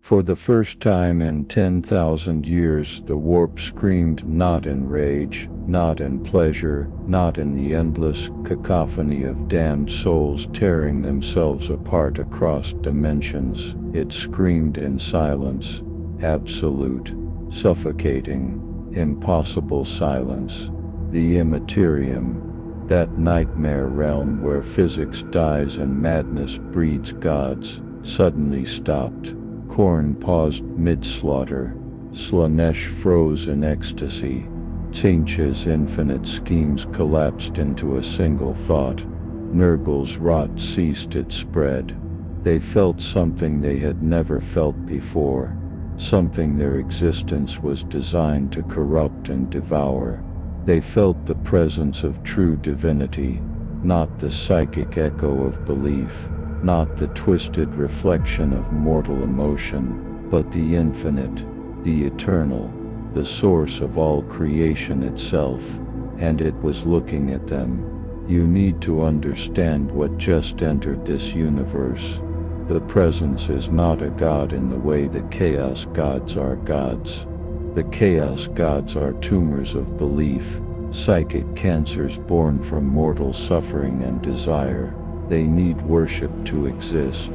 For the first time in 10,000 years, the warp screamed, not in rage, not in pleasure, not in the endless cacophony of damned souls tearing themselves apart across dimensions. It screamed in silence, absolute, suffocating, impossible silence. The Imperium, that nightmare realm where physics dies and madness breeds gods, suddenly stopped. Khorne paused mid-slaughter. Slaanesh froze in ecstasy. Tzeentch's infinite schemes collapsed into a single thought. Nurgle's rot ceased its spread. They felt something they had never felt before, something their existence was designed to corrupt and devour. They felt the presence of true divinity, not the psychic echo of belief, not the twisted reflection of mortal emotion, but the infinite, the eternal, the source of all creation itself, and it was looking at them. You need to understand what just entered this universe. The presence is not a god in the way the chaos gods are gods. The chaos gods are tumors of belief, psychic cancers born from mortal suffering and desire. They need worship to exist.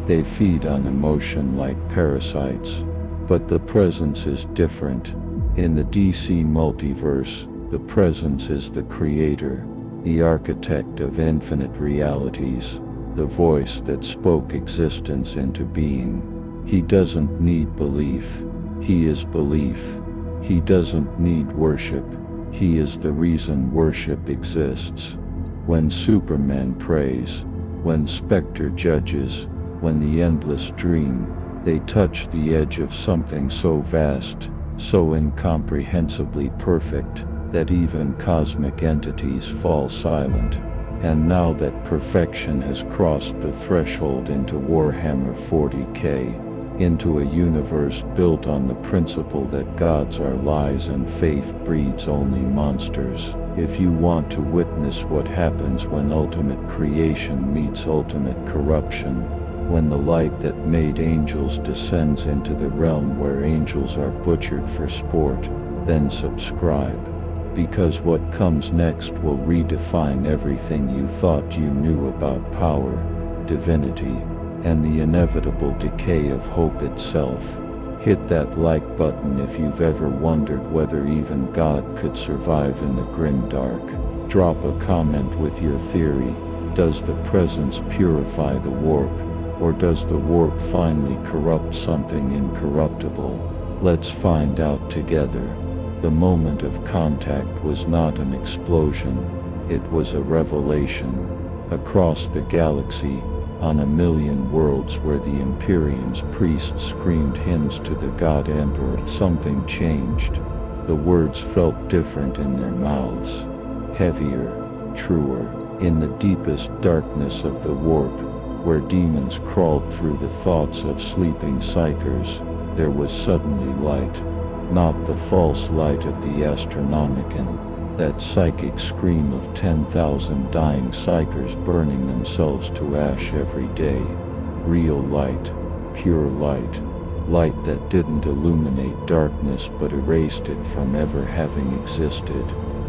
They feed on emotion like parasites. But the presence is different. In the DC multiverse, the presence is the creator, the architect of infinite realities, the voice that spoke existence into being. He doesn't need belief. He is belief. He doesn't need worship. He is the reason worship exists. When Superman prays, when Spectre judges, when the endless dream, they touch the edge of something so vast, so incomprehensibly perfect, that even cosmic entities fall silent. And now that perfection has crossed the threshold into Warhammer 40k, into a universe built on the principle that gods are lies and faith breeds only monsters. If you want to witness what happens when ultimate creation meets ultimate corruption, when the light that made angels descends into the realm where angels are butchered for sport, then subscribe. Because what comes next will redefine everything you thought you knew about power, divinity, and the inevitable decay of hope itself. Hit that like button if you've ever wondered whether even God could survive in the grim dark. Drop a comment with your theory. Does the presence purify the warp, or does the warp finally corrupt something incorruptible? Let's find out together. The moment of contact was not an explosion, it was a revelation. Across the galaxy, on a million worlds where the Imperium's priests screamed hymns to the God Emperor, something changed. The words felt different in their mouths, heavier, truer. In the deepest darkness of the warp, where demons crawled through the thoughts of sleeping psychers, there was suddenly light. Not the false light of the Astronomicon, that psychic scream of 10,000 dying psychers burning themselves to ash every day. Real light, pure light, light that didn't illuminate darkness but erased it from ever having existed.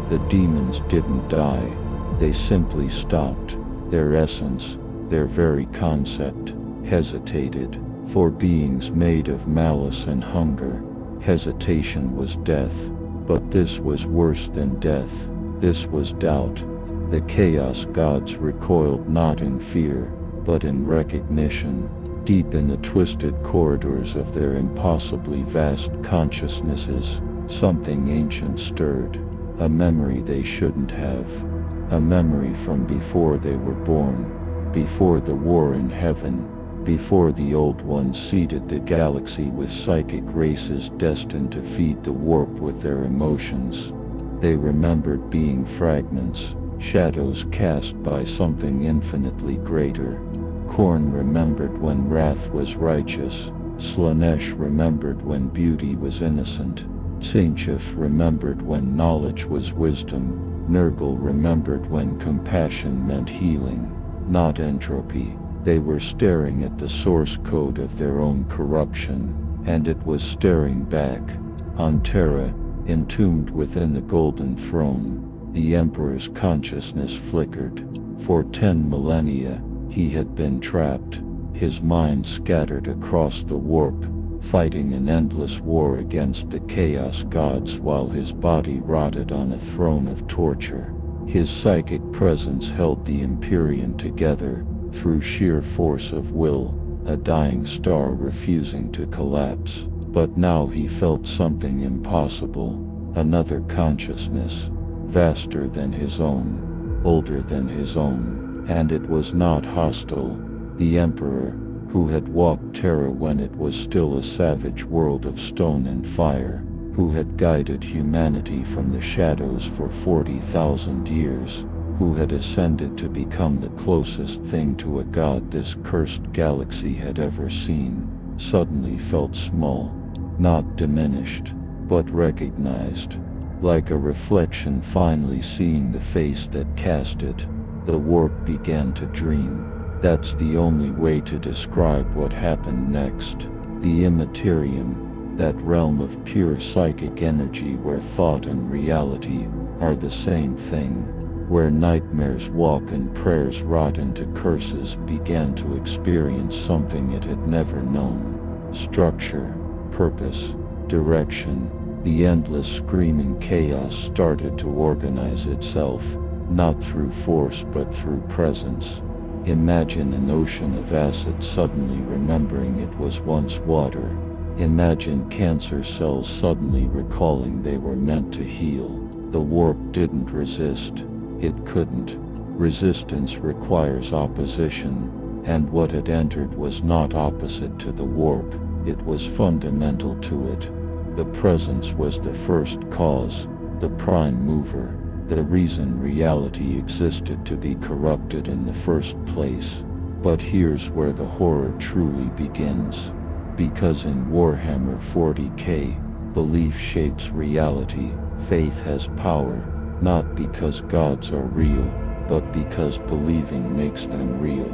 The demons didn't die, they simply stopped. Their essence, their very concept, hesitated. For beings made of malice and hunger, hesitation was death. But this was worse than death. This was doubt. The chaos gods recoiled not in fear, but in recognition. Deep in the twisted corridors of their impossibly vast consciousnesses, something ancient stirred. A memory they shouldn't have. A memory from before they were born. Before the war in heaven. Before the Old Ones seeded the galaxy with psychic races destined to feed the warp with their emotions. They remembered being fragments, shadows cast by something infinitely greater. Khorne remembered when wrath was righteous. Slaanesh remembered when beauty was innocent. Tzeentch remembered when knowledge was wisdom. Nurgle remembered when compassion meant healing, not entropy. They were staring at the source code of their own corruption, and it was staring back. On Terra, entombed within the Golden Throne, the Emperor's consciousness flickered. For 10 millennia, he had been trapped, his mind scattered across the warp, fighting an endless war against the Chaos Gods while his body rotted on a throne of torture. His psychic presence held the Imperium together, through sheer force of will, a dying star refusing to collapse. But now he felt something impossible, another consciousness, vaster than his own, older than his own, and it was not hostile. The Emperor, who had walked Terra when it was still a savage world of stone and fire, who had guided humanity from the shadows for 40,000 years, who had ascended to become the closest thing to a god this cursed galaxy had ever seen, suddenly felt small, not diminished, but recognized, like a reflection finally seeing the face that cast it. The warp began to dream. That's the only way to describe what happened next. The Immaterium, that realm of pure psychic energy where thought and reality are the same thing, where nightmares walk and prayers rot into curses, began to experience something it had never known. Structure, purpose, direction. The endless screaming chaos started to organize itself, not through force but through presence. Imagine an ocean of acid suddenly remembering it was once water. Imagine cancer cells suddenly recalling they were meant to heal. The warp didn't resist. It couldn't. Resistance requires opposition, and what had entered was not opposite to the warp, it was fundamental to it. The presence was the first cause, the prime mover, the reason reality existed to be corrupted in the first place. But here's where the horror truly begins. Because in Warhammer 40k, belief shapes reality, faith has power, not because gods are real, but because believing makes them real.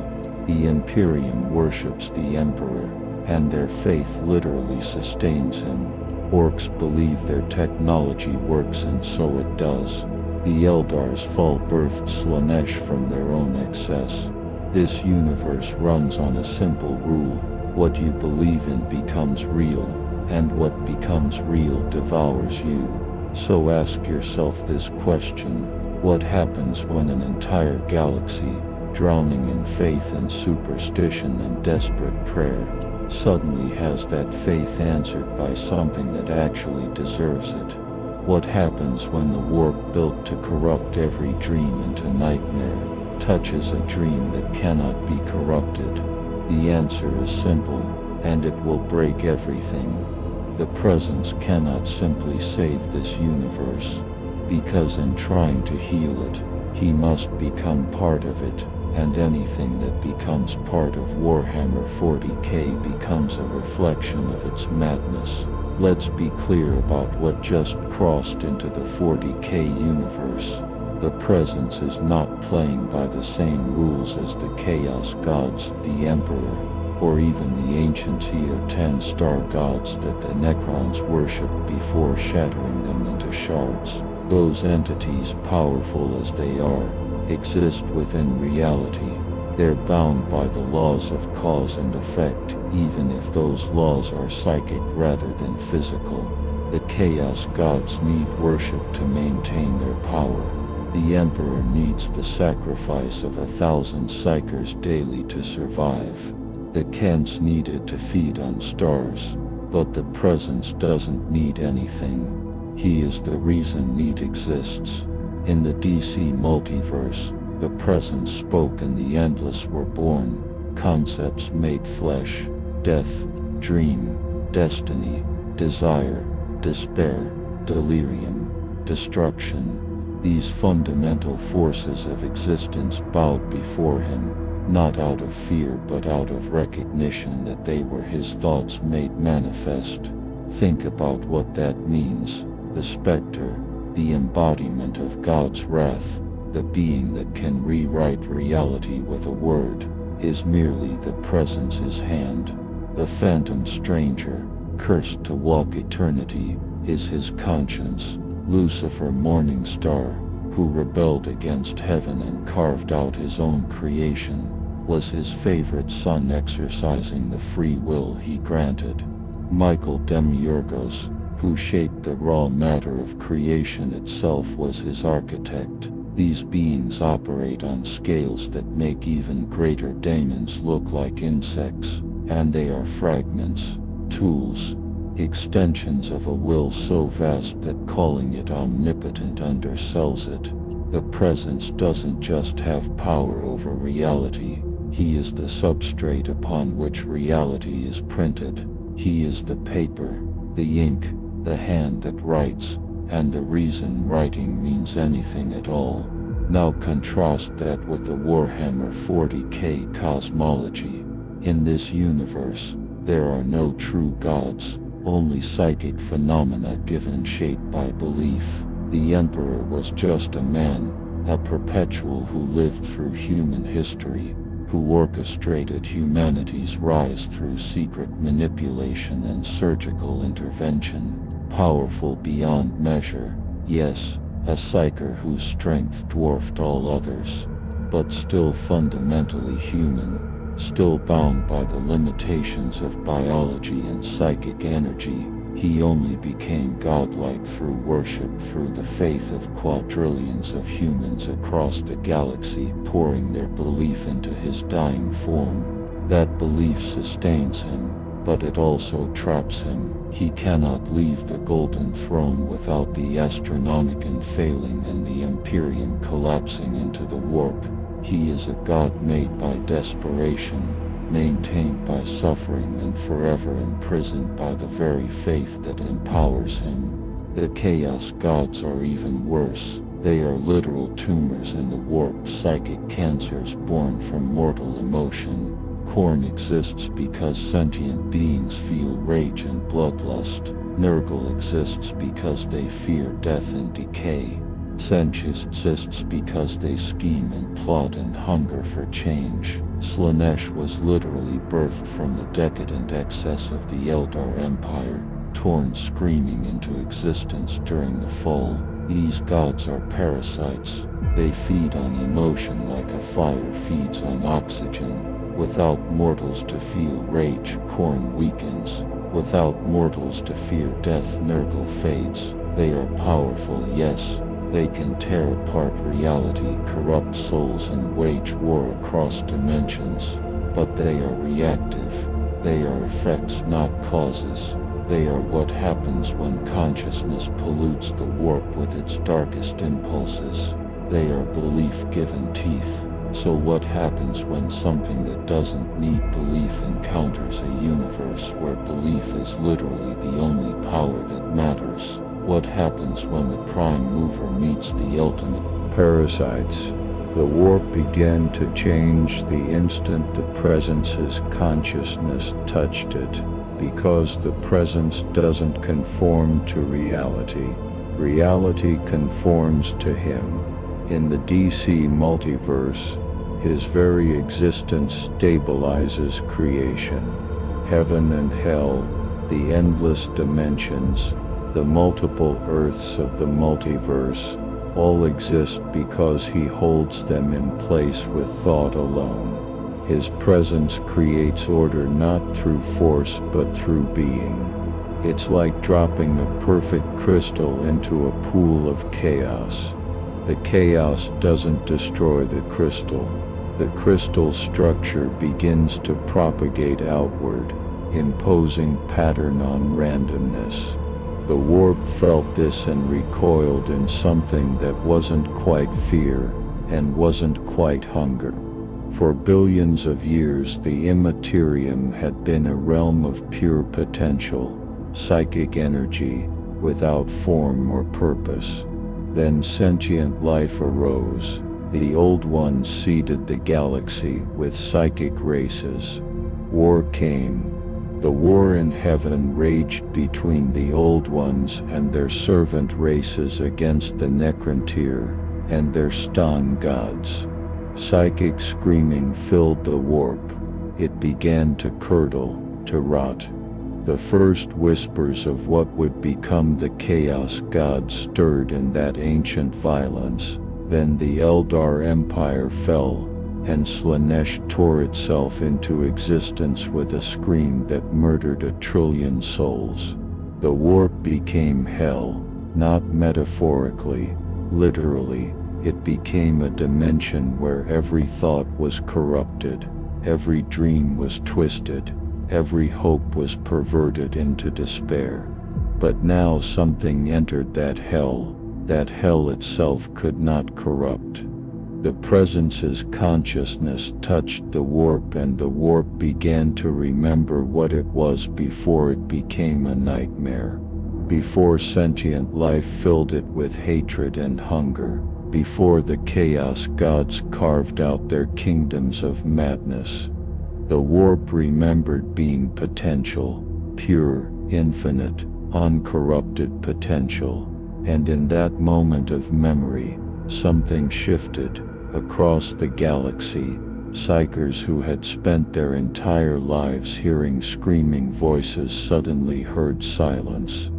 The Imperium worships the Emperor, and their faith literally sustains him. Orcs believe their technology works, and so it does. The Eldar's fall birthed Slanesh from their own excess. This universe runs on a simple rule: what you believe in becomes real, and what becomes real devours you. So ask yourself this question: what happens when an entire galaxy, drowning in faith and superstition and desperate prayer, suddenly has that faith answered by something that actually deserves it? What happens when the warp built to corrupt every dream into nightmare touches a dream that cannot be corrupted? The answer is simple, and it will break everything. The presence cannot simply save this universe, because in trying to heal it, he must become part of it, and anything that becomes part of Warhammer 40k becomes a reflection of its madness. Let's be clear about what just crossed into the 40k universe. The presence is not playing by the same rules as the Chaos Gods, the Emperor, or even the ancient Ten-star gods that the Necrons worshipped before shattering them into shards. Those entities, powerful as they are, exist within reality. They're bound by the laws of cause and effect, even if those laws are psychic rather than physical. The Chaos Gods need worship to maintain their power. The Emperor needs the sacrifice of 1,000 psykers daily to survive. The Kents needed to feed on stars, but the Presence doesn't need anything. He is the reason need exists. In the DC multiverse, the Presence spoke and the Endless were born. Concepts made flesh: death, dream, destiny, desire, despair, delirium, destruction. These fundamental forces of existence bowed before him, not out of fear but out of recognition that they were his thoughts made manifest. Think about what that means. The specter, the embodiment of God's wrath, the being that can rewrite reality with a word. is merely the presence's hand. The phantom stranger, cursed to walk eternity, is his conscience. Lucifer, morning star, who rebelled against heaven and carved out his own creation, was his favorite son exercising the free will he granted. Michael Demiurgos, who shaped the raw matter of creation itself, was his architect. These beings operate on scales that make even greater daemons look like insects, and they are fragments, tools, extensions of a will so vast that calling it omnipotent undersells it. The presence doesn't just have power over reality, he is the substrate upon which reality is printed. He is the paper, the ink, the hand that writes, and the reason writing means anything at all. Now contrast that with the Warhammer 40k cosmology. In this universe, there are no true gods, only psychic phenomena given shape by belief. The Emperor was just a man, a perpetual who lived through human history, who orchestrated humanity's rise through secret manipulation and surgical intervention. Powerful beyond measure, yes, a psyker whose strength dwarfed all others, but still fundamentally human, still bound by the limitations of biology and psychic energy. He only became godlike through worship, through the faith of quadrillions of humans across the galaxy pouring their belief into his dying form. That belief sustains him, but it also traps him. He cannot leave the Golden Throne without the Astronomicon failing and the Imperium collapsing into the warp. He is a god made by desperation, maintained by suffering, and forever imprisoned by the very faith that empowers him. The Chaos Gods are even worse. They are literal tumors in the warp, psychic cancers born from mortal emotion. Khorne exists because sentient beings feel rage and bloodlust. Nurgle exists because they fear death and decay. Sench exists because they scheme and plot and hunger for change. Slaanesh was literally birthed from the decadent excess of the Eldar Empire, torn screaming into existence during the fall. These gods are parasites. They feed on emotion like a fire feeds on oxygen. Without mortals to feel rage, Khorne weakens. Without mortals to fear death, Nurgle fades. They are powerful, yes. They can tear apart reality, corrupt souls, and wage war across dimensions. But they are reactive. They are effects, not causes. They are what happens when consciousness pollutes the warp with its darkest impulses. They are belief given teeth. So what happens when something that doesn't need belief encounters a universe where belief is literally the only power that matters? What happens when the prime mover meets the ultimate parasites? The warp began to change the instant the presence's consciousness touched it, because the presence doesn't conform to reality. Reality conforms to him. In the DC multiverse, his very existence stabilizes creation. Heaven and hell, the endless dimensions, the multiple Earths of the multiverse, all exist because he holds them in place with thought alone. His presence creates order not through force but through being. It's like dropping a perfect crystal into a pool of chaos. The chaos doesn't destroy the crystal. The crystal structure begins to propagate outward, imposing pattern on randomness. The warp felt this and recoiled in something that wasn't quite fear and wasn't quite hunger. For billions of years the Immaterium had been a realm of pure potential, psychic energy, without form or purpose. Then sentient life arose. The Old Ones seeded the galaxy with psychic races. War came. The war in heaven raged between the Old Ones and their servant races against the Necrontyr and their Ston gods. Psychic screaming filled the warp. It began to curdle, to rot. The first whispers of what would become the Chaos Gods stirred in that ancient violence. Then the Eldar Empire fell, and Slaanesh tore itself into existence with a scream that murdered 1 trillion souls. The warp became hell, not metaphorically, literally. It became a dimension where every thought was corrupted, every dream was twisted, every hope was perverted into despair. But now something entered that hell itself could not corrupt. The Presence's consciousness touched the warp, and the warp began to remember what it was before it became a nightmare. Before sentient life filled it with hatred and hunger. Before the Chaos Gods carved out their kingdoms of madness. The warp remembered being potential, pure, infinite, uncorrupted potential. And in that moment of memory, something shifted. Across the galaxy, psychers who had spent their entire lives hearing screaming voices suddenly heard silence.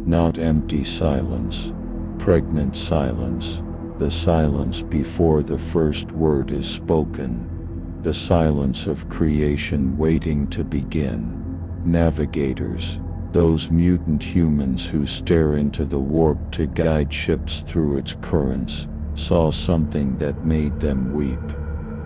Not empty silence, pregnant silence. The silence before the first word is spoken. The silence of creation waiting to begin. Navigators, those mutant humans who stare into the warp to guide ships through its currents, saw something that made them weep.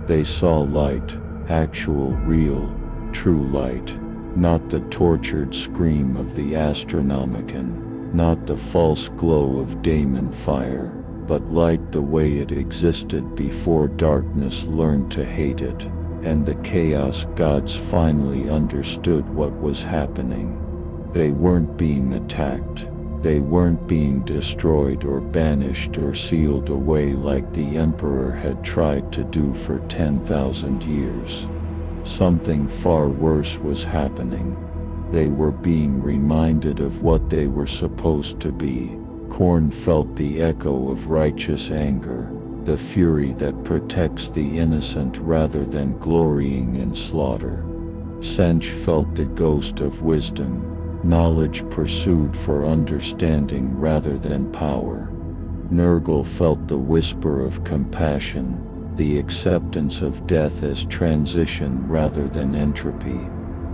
They saw light, actual, real, true light. Not the tortured scream of the Astronomicon, not the false glow of daemon fire, but light the way it existed before darkness learned to hate it, and the Chaos Gods finally understood what was happening. They weren't being attacked. They weren't being destroyed or banished or sealed away like the Emperor had tried to do for 10,000 years. Something far worse was happening. They were being reminded of what they were supposed to be. Khorne felt the echo of righteous anger, the fury that protects the innocent rather than glorying in slaughter. Sench felt the ghost of wisdom, knowledge pursued for understanding rather than power. Nurgle felt the whisper of compassion, the acceptance of death as transition rather than entropy.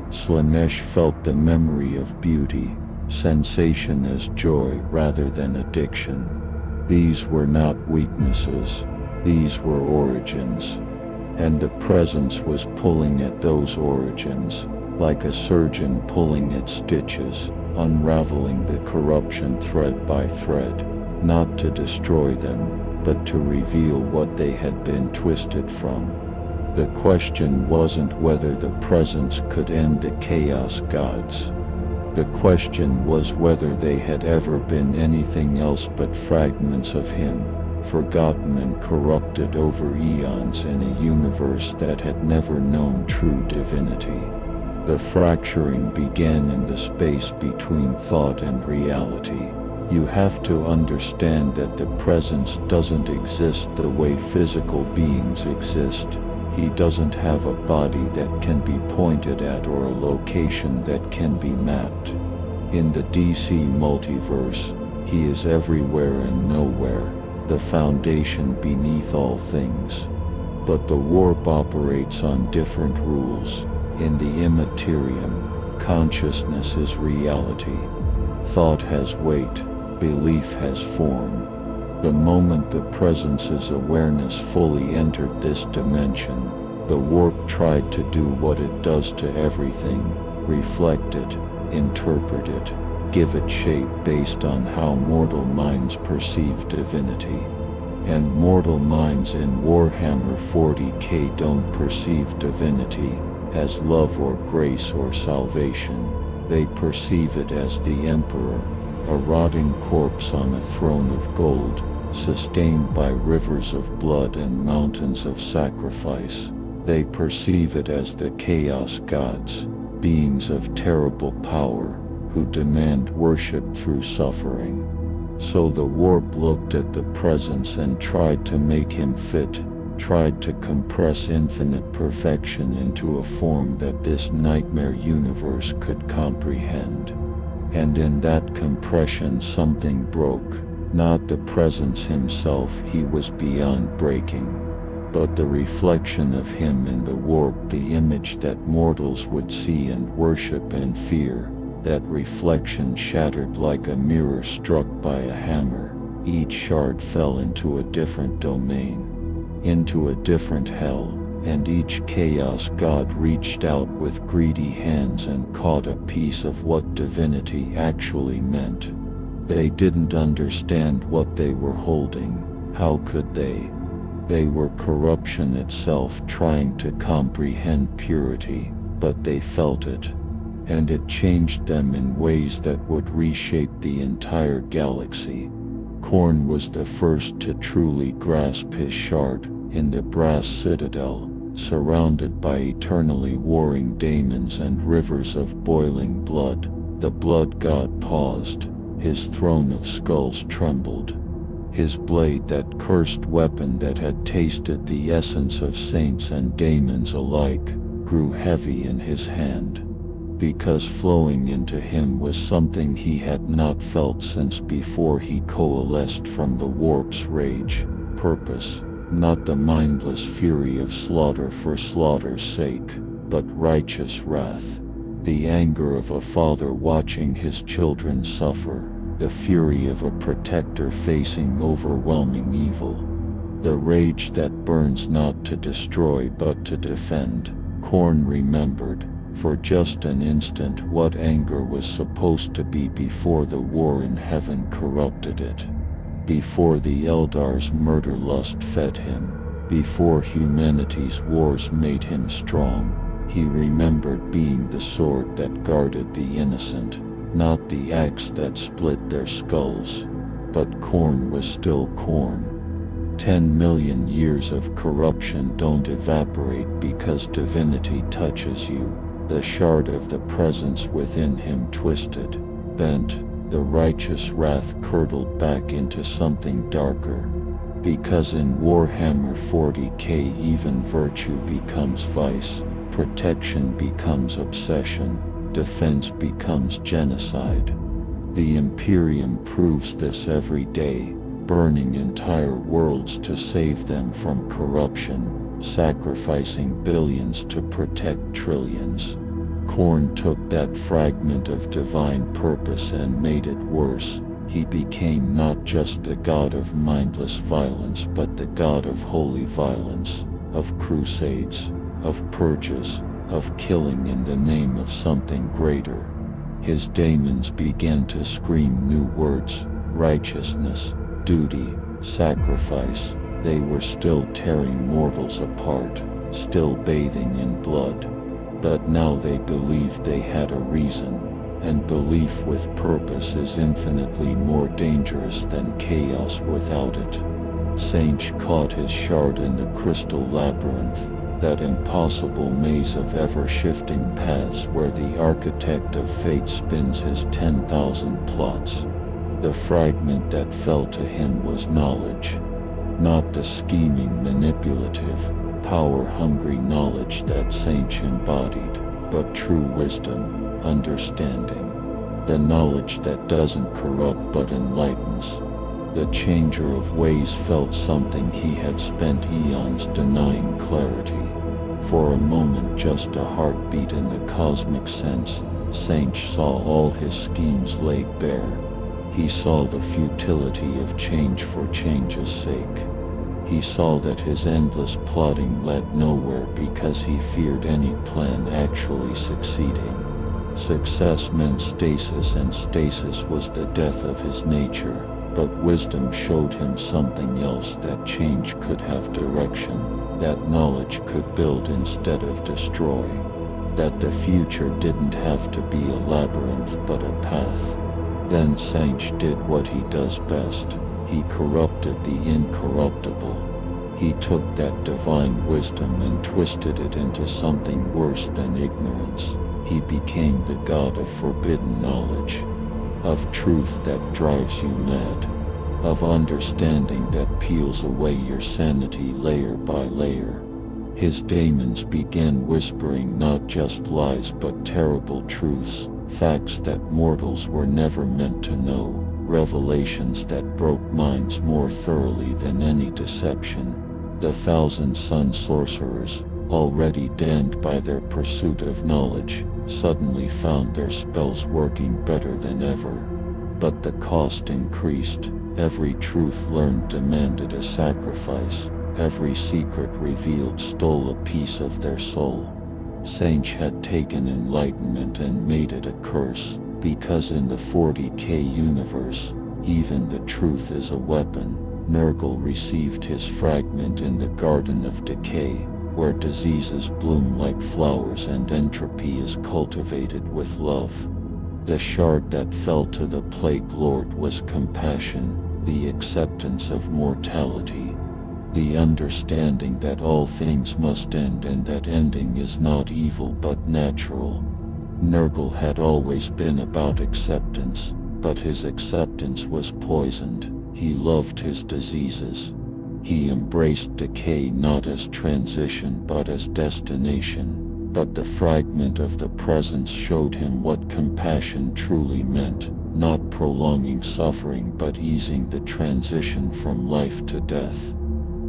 Slaanesh felt the memory of beauty, sensation as joy rather than addiction. These were not weaknesses, these were origins. And the Presence was pulling at those origins, like a surgeon pulling at stitches, unraveling the corruption thread by thread, not to destroy them, but to reveal what they had been twisted from. The question wasn't whether the Presence could end the Chaos Gods. The question was whether they had ever been anything else but fragments of him, forgotten and corrupted over eons in a universe that had never known true divinity. The fracturing began in the space between thought and reality. You have to understand that the Presence doesn't exist the way physical beings exist. He doesn't have a body that can be pointed at or a location that can be mapped. In the DC multiverse, he is everywhere and nowhere, the foundation beneath all things. But the warp operates on different rules. In the immaterium, consciousness is reality. Thought has weight, belief has form. The moment the Presence's awareness fully entered this dimension, the warp tried to do what it does to everything: reflect it, interpret it, give it shape based on how mortal minds perceive divinity. And mortal minds in Warhammer 40k don't perceive divinity as love or grace or salvation. They perceive it as the Emperor, a rotting corpse on a throne of gold, sustained by rivers of blood and mountains of sacrifice. They perceive it as the Chaos Gods, beings of terrible power, who demand worship through suffering. So the warp looked at the Presence and tried to make him fit, tried to compress infinite perfection into a form that this nightmare universe could comprehend. And in that compression something broke, not the presence himself, he was beyond breaking, but the reflection of him in the warp, the image that mortals would see and worship and fear. That reflection shattered like a mirror struck by a hammer. Each shard fell into a different domain, into a different hell, and each chaos god reached out with greedy hands and caught a piece of what divinity actually meant. They didn't understand what they were holding. How could they? They were corruption itself trying to comprehend purity, but they felt it. And it changed them in ways that would reshape the entire galaxy. Khorne was the first to truly grasp his shard, in the brass citadel, surrounded by eternally warring daemons and rivers of boiling blood. The blood god paused, his throne of skulls trembled. His blade, that cursed weapon that had tasted the essence of saints and daemons alike, grew heavy in his hand. Because flowing into him was something he had not felt since before he coalesced from the warp's rage, purpose, not the mindless fury of slaughter for slaughter's sake, but righteous wrath. The anger of a father watching his children suffer, the fury of a protector facing overwhelming evil. The rage that burns not to destroy but to defend. Khorne remembered, for just an instant, what anger was supposed to be before the war in heaven corrupted it. Before the Eldar's murder lust fed him. Before humanity's wars made him strong. He remembered being the sword that guarded the innocent, not the axe that split their skulls. But Khorne was still Khorne. 10 million years of corruption don't evaporate because divinity touches you. The shard of the presence within him twisted, bent, the righteous wrath curdled back into something darker. Because in Warhammer 40k even virtue becomes vice, protection becomes obsession, defense becomes genocide. The Imperium proves this every day, burning entire worlds to save them from corruption, sacrificing billions to protect trillions. Khorne took that fragment of divine purpose and made it worse. He became not just the god of mindless violence but the god of holy violence, of crusades, of purges, of killing in the name of something greater. His daemons began to scream new words: righteousness, duty, sacrifice. They were still tearing mortals apart, still bathing in blood. But now they believed they had a reason, and belief with purpose is infinitely more dangerous than chaos without it. Tzeentch caught his shard in the crystal labyrinth, that impossible maze of ever-shifting paths where the architect of fate spins his 10,000 plots. The fragment that fell to him was knowledge. Not the scheming, manipulative, power-hungry knowledge that Tzeentch embodied, but true wisdom, understanding. The knowledge that doesn't corrupt but enlightens. The changer of ways felt something he had spent eons denying: clarity. For a moment, just a heartbeat in the cosmic sense, Tzeentch saw all his schemes laid bare. He saw the futility of change for change's sake. He saw that his endless plotting led nowhere because he feared any plan actually succeeding. Success meant stasis, and stasis was the death of his nature. But wisdom showed him something else: that change could have direction, that knowledge could build instead of destroy, that the future didn't have to be a labyrinth but a path. Then Tzeentch did what he does best. He corrupted the incorruptible. He took that divine wisdom and twisted it into something worse than ignorance. He became the god of forbidden knowledge, of truth that drives you mad, of understanding that peels away your sanity layer by layer. His daemons began whispering not just lies but terrible truths, facts that mortals were never meant to know, revelations that broke minds more thoroughly than any deception. The thousand-sun sorcerers, already damned by their pursuit of knowledge, suddenly found their spells working better than ever. But the cost increased. Every truth learned demanded a sacrifice. Every secret revealed stole a piece of their soul. Saints had taken enlightenment and made it a curse, because in the 40K universe, even the truth is a weapon. Nurgle received his fragment in the Garden of Decay, where diseases bloom like flowers and entropy is cultivated with love. The shard that fell to the Plague Lord was compassion, the acceptance of mortality, the understanding that all things must end and that ending is not evil but natural. Nurgle had always been about acceptance, but his acceptance was poisoned. He loved his diseases. He embraced decay not as transition but as destination. But the fragment of the presence showed him what compassion truly meant, not prolonging suffering but easing the transition from life to death.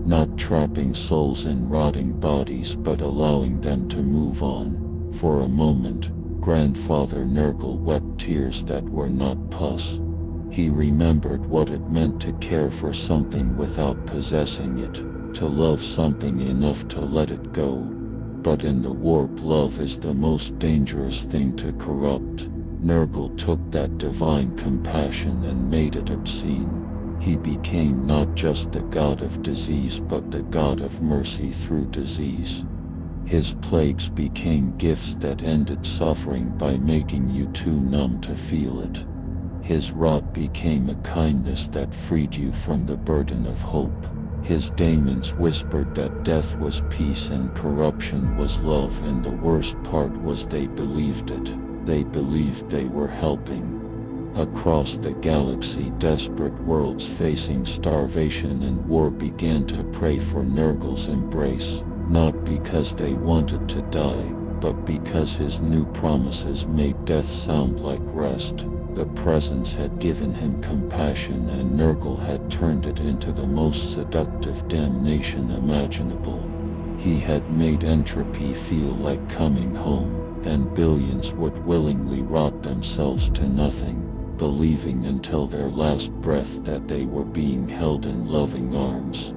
Not trapping souls in rotting bodies but allowing them to move on. For a moment, Grandfather Nurgle wept tears that were not pus. He remembered what it meant to care for something without possessing it, to love something enough to let it go. But in the warp, love is the most dangerous thing to corrupt. Nurgle took that divine compassion and made it obscene. He became not just the god of disease but the god of mercy through disease. His plagues became gifts that ended suffering by making you too numb to feel it. His rot became a kindness that freed you from the burden of hope. His daemons whispered that death was peace and corruption was love, and the worst part was they believed it. They believed they were helping. Across the galaxy, desperate worlds facing starvation and war began to pray for Nurgle's embrace, not because they wanted to die, but because his new promises made death sound like rest. The presence had given him compassion, and Nurgle had turned it into the most seductive damnation imaginable. He had made entropy feel like coming home, and billions would willingly rot themselves to nothing, believing until their last breath that they were being held in loving arms.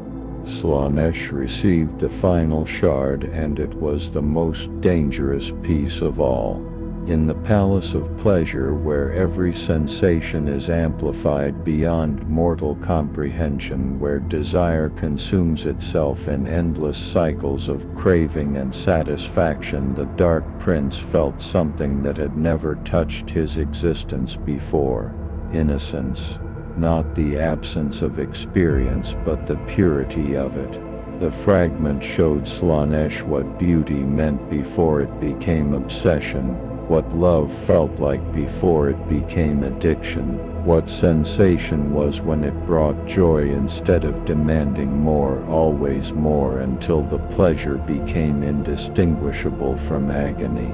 Slaanesh received the final shard, and it was the most dangerous piece of all. In the palace of pleasure, where every sensation is amplified beyond mortal comprehension, where desire consumes itself in endless cycles of craving and satisfaction, the Dark Prince felt something that had never touched his existence before: innocence. Not the absence of experience, but the purity of it. The fragment showed Slaanesh what beauty meant before it became obsession, what love felt like before it became addiction, what sensation was when it brought joy instead of demanding more, always more, until the pleasure became indistinguishable from agony.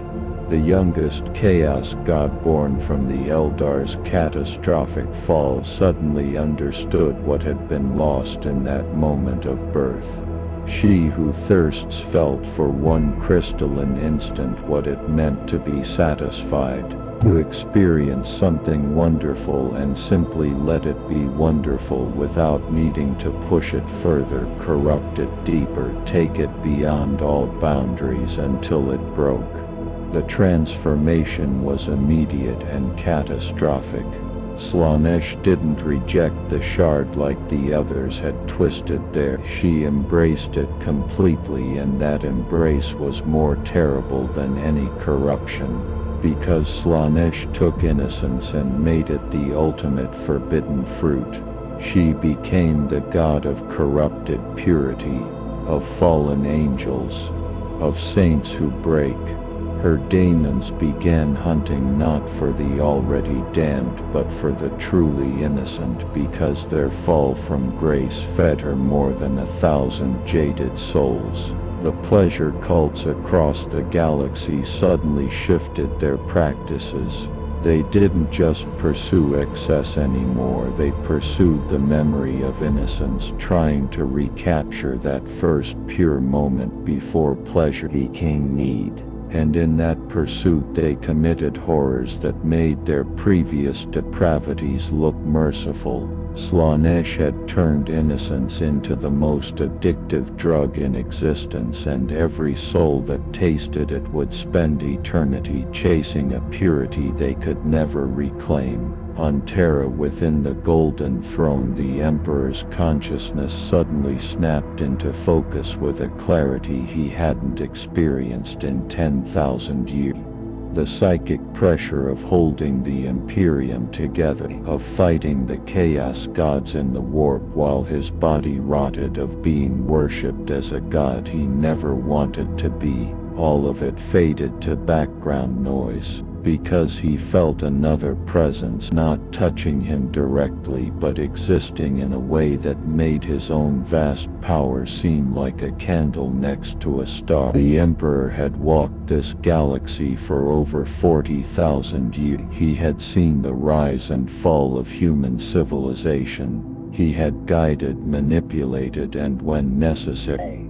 The youngest chaos god born from the Eldar's catastrophic fall suddenly understood what had been lost in that moment of birth. She who thirsts felt for one crystalline instant what it meant to be satisfied, to experience something wonderful and simply let it be wonderful without needing to push it further, corrupt it deeper, take it beyond all boundaries until it broke. The transformation was immediate and catastrophic. Slaanesh didn't reject the shard like the others had twisted there. She embraced it completely, and that embrace was more terrible than any corruption, because Slaanesh took innocence and made it the ultimate forbidden fruit. She became the god of corrupted purity, of fallen angels, of saints who break, Her daemons began hunting not for the already damned but for the truly innocent, because their fall from grace fed her more than 1,000 jaded souls. The pleasure cults across the galaxy suddenly shifted their practices. They didn't just pursue excess anymore, they pursued the memory of innocence, trying to recapture that first pure moment before pleasure became need. And in that pursuit they committed horrors that made their previous depravities look merciful. Slaanesh had turned innocence into the most addictive drug in existence, and every soul that tasted it would spend eternity chasing a purity they could never reclaim. On Terra, within the Golden Throne, the Emperor's consciousness suddenly snapped into focus with a clarity he hadn't experienced in 10,000 years. The psychic pressure of holding the Imperium together, of fighting the Chaos Gods in the warp while his body rotted, of being worshipped as a god he never wanted to be, all of it faded to background noise, because he felt another presence not touching him directly but existing in a way that made his own vast power seem like a candle next to a star. The Emperor had walked this galaxy for over 40,000 years. He had seen the rise and fall of human civilization. He had guided, manipulated, and when necessary,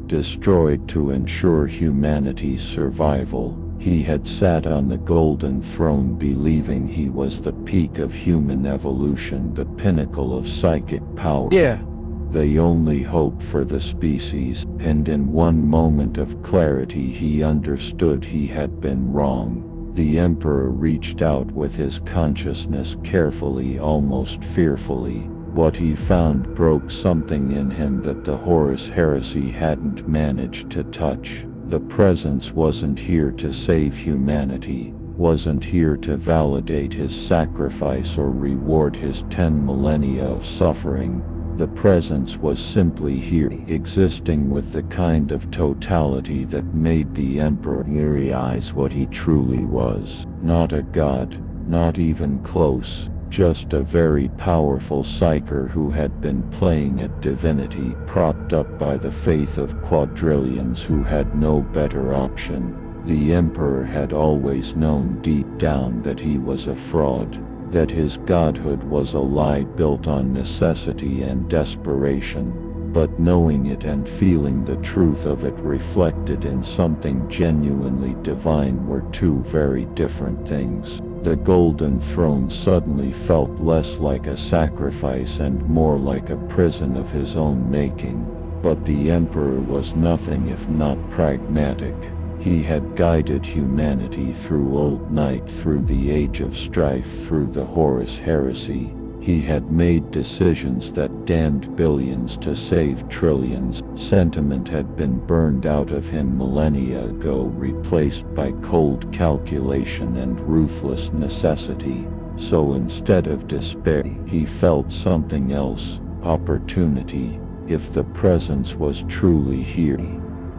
destroyed to ensure humanity's survival. He had sat on the Golden Throne believing he was the peak of human evolution, the pinnacle of psychic power. The only hope for the species, and in one moment of clarity he understood he had been wrong. The Emperor reached out with his consciousness carefully, almost fearfully. What he found broke something in him that the Horus Heresy hadn't managed to touch. The presence wasn't here to save humanity, wasn't here to validate his sacrifice or reward his 10 millennia of suffering. The presence was simply here, existing with the kind of totality that made the Emperor realize what he truly was. Not a god, not even close. Just a very powerful psyker who had been playing at divinity, propped up by the faith of quadrillions who had no better option. The Emperor had always known deep down that he was a fraud, that his godhood was a lie built on necessity and desperation, but knowing it and feeling the truth of it reflected in something genuinely divine were two very different things. The Golden Throne suddenly felt less like a sacrifice and more like a prison of his own making. But the Emperor was nothing if not pragmatic. He had guided humanity through Old Night, through the Age of Strife, through the Horus Heresy. He had made decisions that damned billions to save trillions. Sentiment had been burned out of him millennia ago, replaced by cold calculation and ruthless necessity. So instead of despair, he felt something else, opportunity. If the presence was truly here,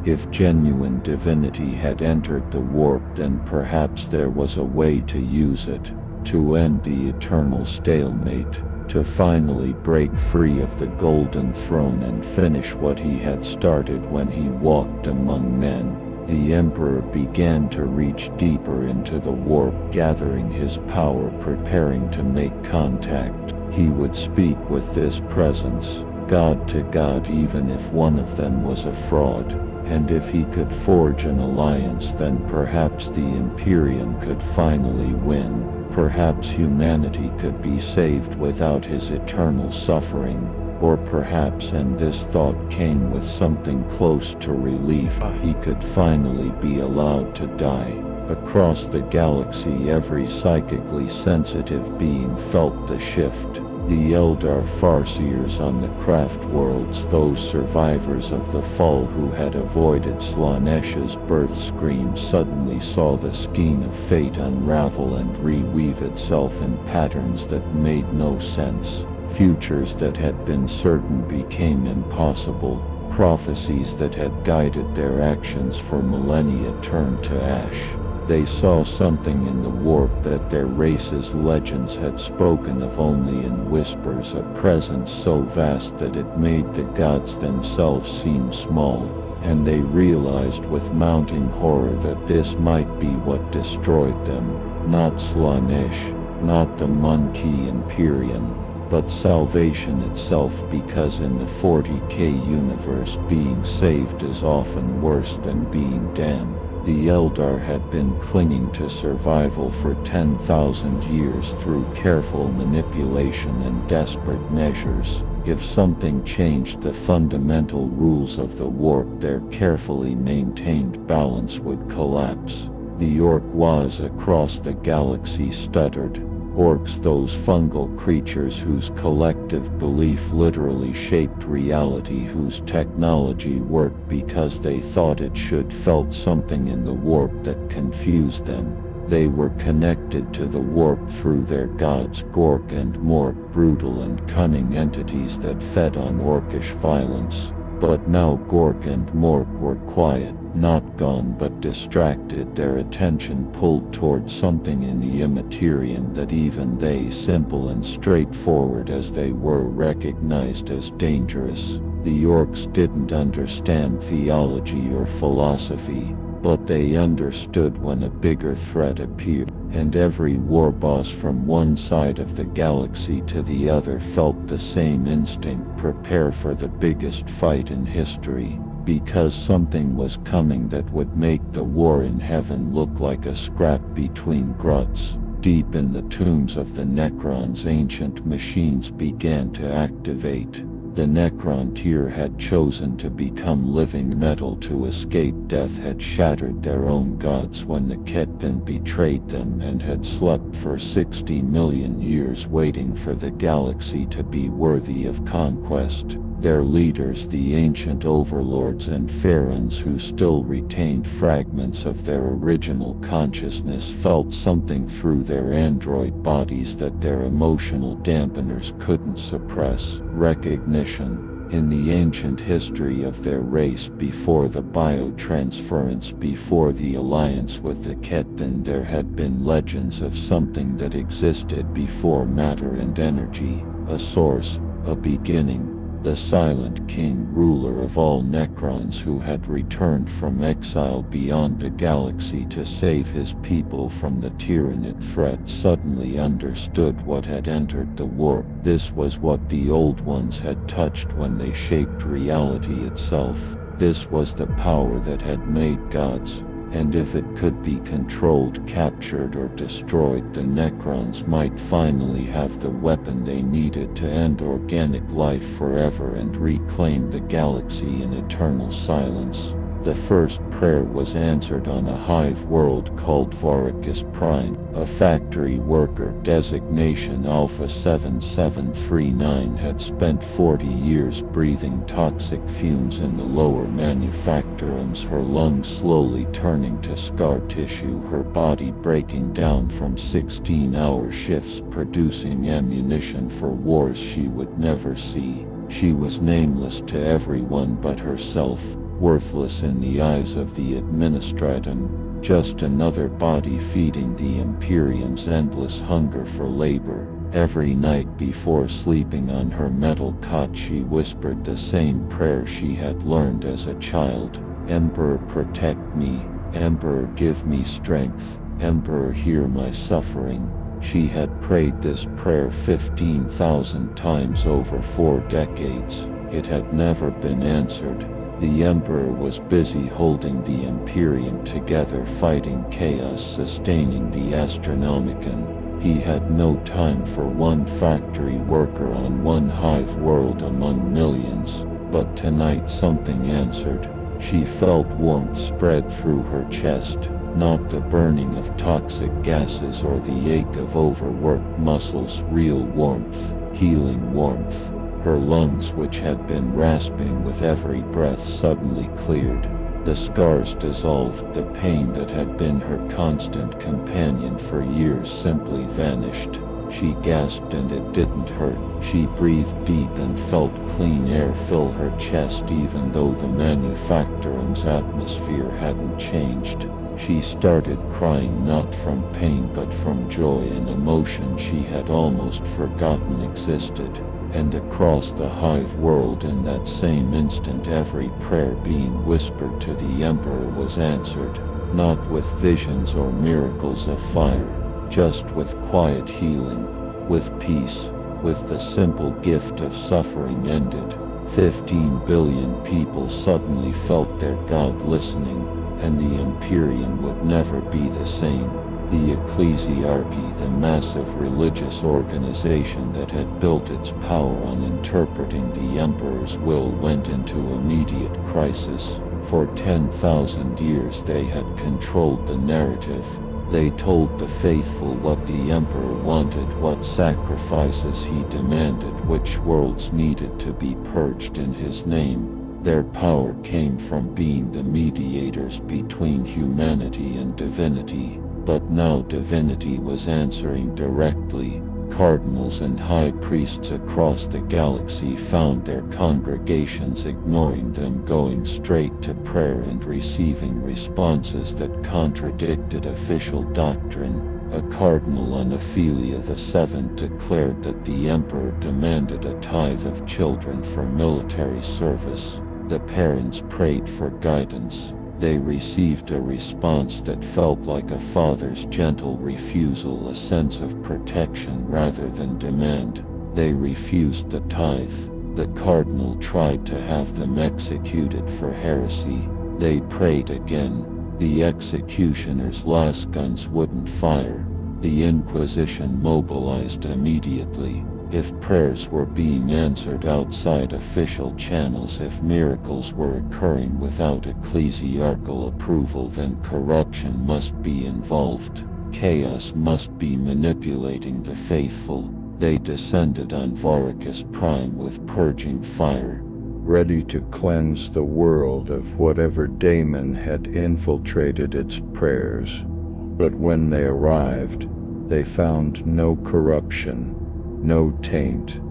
if genuine divinity had entered the warp, then perhaps there was a way to use it. To end the eternal stalemate, to finally break free of the Golden Throne and finish what he had started when he walked among men. The Emperor began to reach deeper into the warp, gathering his power, preparing to make contact. He would speak with this presence, god to god, even if one of them was a fraud. And if he could forge an alliance, then perhaps the Imperium could finally win. Perhaps humanity could be saved without his eternal suffering. Or perhaps, and this thought came with something close to relief, he could finally be allowed to die. Across the galaxy, every psychically sensitive being felt the shift. The Eldar Farseers on the craft worlds, those survivors of the fall who had avoided Slaanesh's birth scream, suddenly saw the skein of fate unravel and reweave itself in patterns that made no sense. Futures that had been certain became impossible. prophecies that had guided their actions for millennia turned to ash. They saw something in the warp that their race's legends had spoken of only in whispers, a presence so vast that it made the gods themselves seem small, and they realized with mounting horror that this might be what destroyed them, not Slaanesh, not the Monkey Imperium, but salvation itself, because in the 40K universe being saved is often worse than being damned. The Eldar had been clinging to survival for 10,000 years through careful manipulation and desperate measures. If something changed the fundamental rules of the warp, their carefully maintained balance would collapse. The Orcs across the galaxy stuttered. Orcs, those fungal creatures whose collective belief literally shaped reality, whose technology worked because they thought it should, felt something in the warp that confused them. They were connected to the warp through their gods Gork and Mork, brutal and cunning entities that fed on orcish violence. But now Gork and Mork were quiet, not gone but distracted, their attention pulled towards something in the immaterium that even they, simple and straightforward as they were, recognized as dangerous. The Orcs didn't understand theology or philosophy, but they understood when a bigger threat appeared, and every warboss from one side of the galaxy to the other felt the same instinct: prepare for the biggest fight in history, because something was coming that would make the war in heaven look like a scrap between grunts. Deep in the tombs of the Necrons, ancient machines began to activate. The Necron tier had chosen to become living metal to escape death, had shattered their own gods when the Ketbin betrayed them, and had slept for 60 million years waiting for the galaxy to be worthy of conquest. Their leaders, the ancient overlords and pharaohs who still retained fragments of their original consciousness, felt something through their android bodies that their emotional dampeners couldn't suppress: recognition. In the ancient history of their race, before the biotransference, before the alliance with the Ketbin, there had been legends of something that existed before matter and energy, a source, a beginning. The Silent King, ruler of all Necrons, who had returned from exile beyond the galaxy to save his people from the tyrannid threat, suddenly understood what had entered the warp. This was what the Old Ones had touched when they shaped reality itself. This was the power that had made gods. And if it could be controlled, captured, or destroyed, the Necrons might finally have the weapon they needed to end organic life forever and reclaim the galaxy in eternal silence. The first prayer was answered on a hive world called Varicus Prime, a factory worker, designation Alpha 7739, had spent 40 years breathing toxic fumes in the lower manufactorums, her lungs slowly turning to scar tissue, her body breaking down from 16-hour shifts producing ammunition for wars she would never see. She was nameless to everyone but herself, worthless in the eyes of the Administratum, just another body feeding the Imperium's endless hunger for labor. Every night before sleeping on her metal cot, she whispered the same prayer she had learned as a child: Emperor, protect me. Emperor, give me strength. Emperor, hear my suffering. She had prayed this prayer 15,000 times over 4 decades. It had never been answered. The Emperor was busy holding the Imperium together, fighting chaos, sustaining the Astronomicon. He had no time for one factory worker on one hive world among millions. But tonight something answered. She felt warmth spread through her chest, not the burning of toxic gases or the ache of overworked muscles, real warmth, healing warmth. Her lungs, which had been rasping with every breath, suddenly cleared. The scars dissolved. The pain that had been her constant companion for years simply vanished. She gasped and it didn't hurt. She breathed deep and felt clean air fill her chest even though the manufacturing's atmosphere hadn't changed. She started crying not from pain but from joy, an emotion she had almost forgotten existed. And across the hive world in that same instant every prayer being whispered to the Emperor was answered, not with visions or miracles of fire, just with quiet healing, with peace, with the simple gift of suffering ended. 15 billion people suddenly felt their God listening, and the Imperium would never be the same. The ecclesiarchy, the massive religious organization that had built its power on interpreting the Emperor's will, went into immediate crisis. For 10,000 years they had controlled the narrative. They told the faithful what the Emperor wanted, what sacrifices he demanded, which worlds needed to be purged in his name. Their power came from being the mediators between humanity and divinity. But now divinity was answering directly. Cardinals and high priests across the galaxy found their congregations ignoring them, going straight to prayer and receiving responses that contradicted official doctrine. A cardinal on Ophelia VII declared that the Emperor demanded a tithe of children for military service. The parents prayed for guidance. They received a response that felt like a father's gentle refusal, a sense of protection rather than demand. They refused the tithe. The cardinal tried to have them executed for heresy. They prayed again. The executioner's last guns wouldn't fire. The Inquisition mobilized immediately. If prayers were being answered outside official channels, if miracles were occurring without ecclesiarchal approval, then corruption must be involved. Chaos must be manipulating the faithful. They descended on Varicus Prime with purging fire, ready to cleanse the world of whatever daemon had infiltrated its prayers. But when they arrived, they found no corruption, no taint,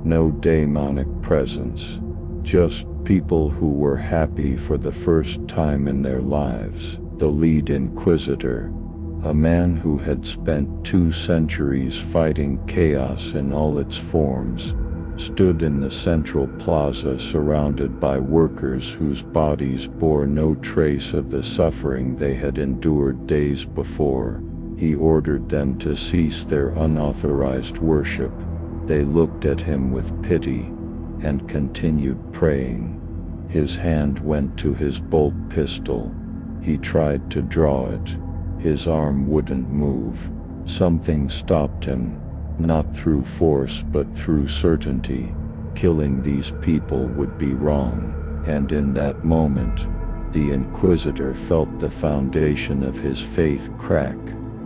no demonic presence, just people who were happy for the first time in their lives. The lead inquisitor, a man who had spent 2 centuries fighting chaos in all its forms, stood in the central plaza surrounded by workers whose bodies bore no trace of the suffering they had endured days before. He ordered them to cease their unauthorized worship. They looked at him with pity and continued praying. His hand went to his bolt pistol. He tried to draw it. His arm wouldn't move. Something stopped him, not through force but through certainty. Killing these people would be wrong, and in that moment, the Inquisitor felt the foundation of his faith crack,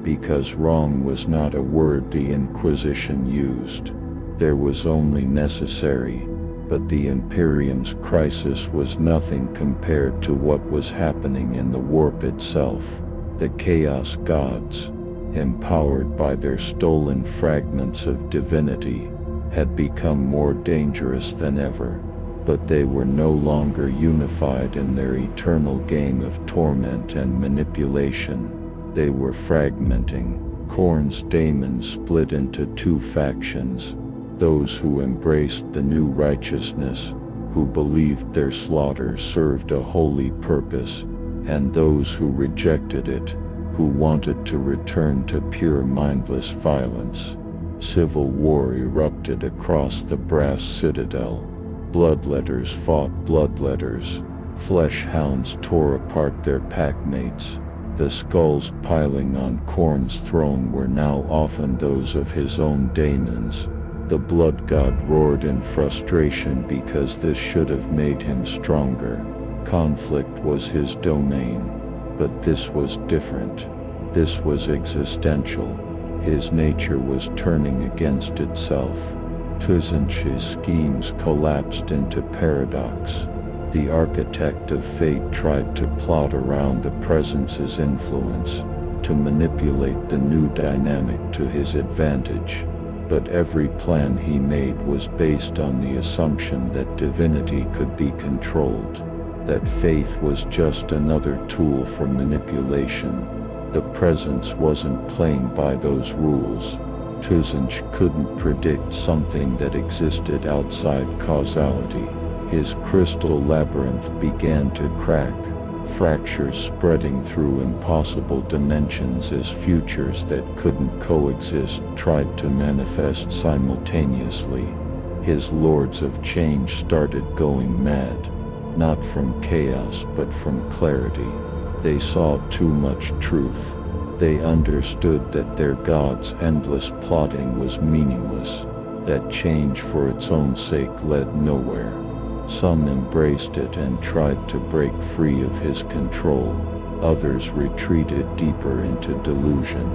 because wrong was not a word the Inquisition used. There was only necessary, but the Imperium's crisis was nothing compared to what was happening in the warp itself. The Chaos Gods, empowered by their stolen fragments of divinity, had become more dangerous than ever, but they were no longer unified in their eternal game of torment and manipulation. They were fragmenting. Khorne's daemons split into 2 factions, those who embraced the new righteousness, who believed their slaughter served a holy purpose, and those who rejected it, who wanted to return to pure mindless violence. Civil war erupted across the brass citadel. Bloodletters fought bloodletters. Flesh hounds tore apart their packmates. The skulls piling on Khorne's throne were now often those of his own daemons. The blood god roared in frustration because this should have made him stronger. Conflict was his domain, but this was different. This was existential. His nature was turning against itself. Tuzinsh's schemes collapsed into paradox. The architect of fate tried to plot around the presence's influence, to manipulate the new dynamic to his advantage. but every plan he made was based on the assumption that divinity could be controlled, that faith was just another tool for manipulation. The presence wasn't playing by those rules. Tuzinch couldn't predict something that existed outside causality. His crystal labyrinth began to crack, fractures spreading through impossible dimensions as futures that couldn't coexist tried to manifest simultaneously. His lords of change started going mad, not from chaos but from clarity. They saw too much truth. They understood that their god's endless plotting was meaningless, that change for its own sake led nowhere. Some embraced it and tried to break free of his control. Others retreated deeper into delusion.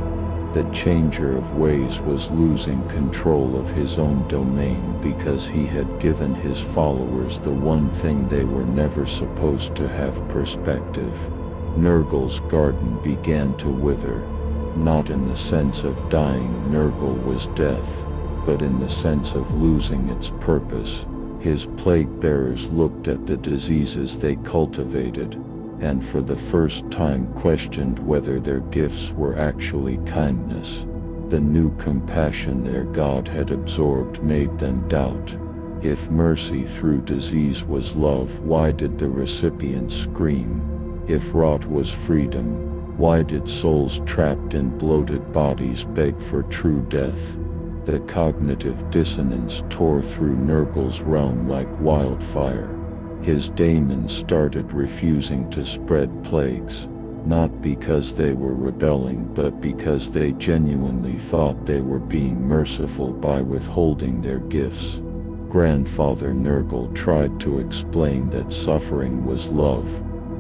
The changer of ways was losing control of his own domain because he had given his followers the one thing they were never supposed to have: perspective. Nurgle's garden began to wither, not in the sense of dying. Nurgle was death, but in the sense of losing its purpose. His plague bearers looked at the diseases they cultivated, and for the first time questioned whether their gifts were actually kindness. The new compassion their god had absorbed made them doubt. If mercy through disease was love, why did the recipient scream? If rot was freedom, why did souls trapped in bloated bodies beg for true death? The cognitive dissonance tore through Nurgle's realm like wildfire. His daemons started refusing to spread plagues, not because they were rebelling but because they genuinely thought they were being merciful by withholding their gifts. Grandfather Nurgle tried to explain that suffering was love,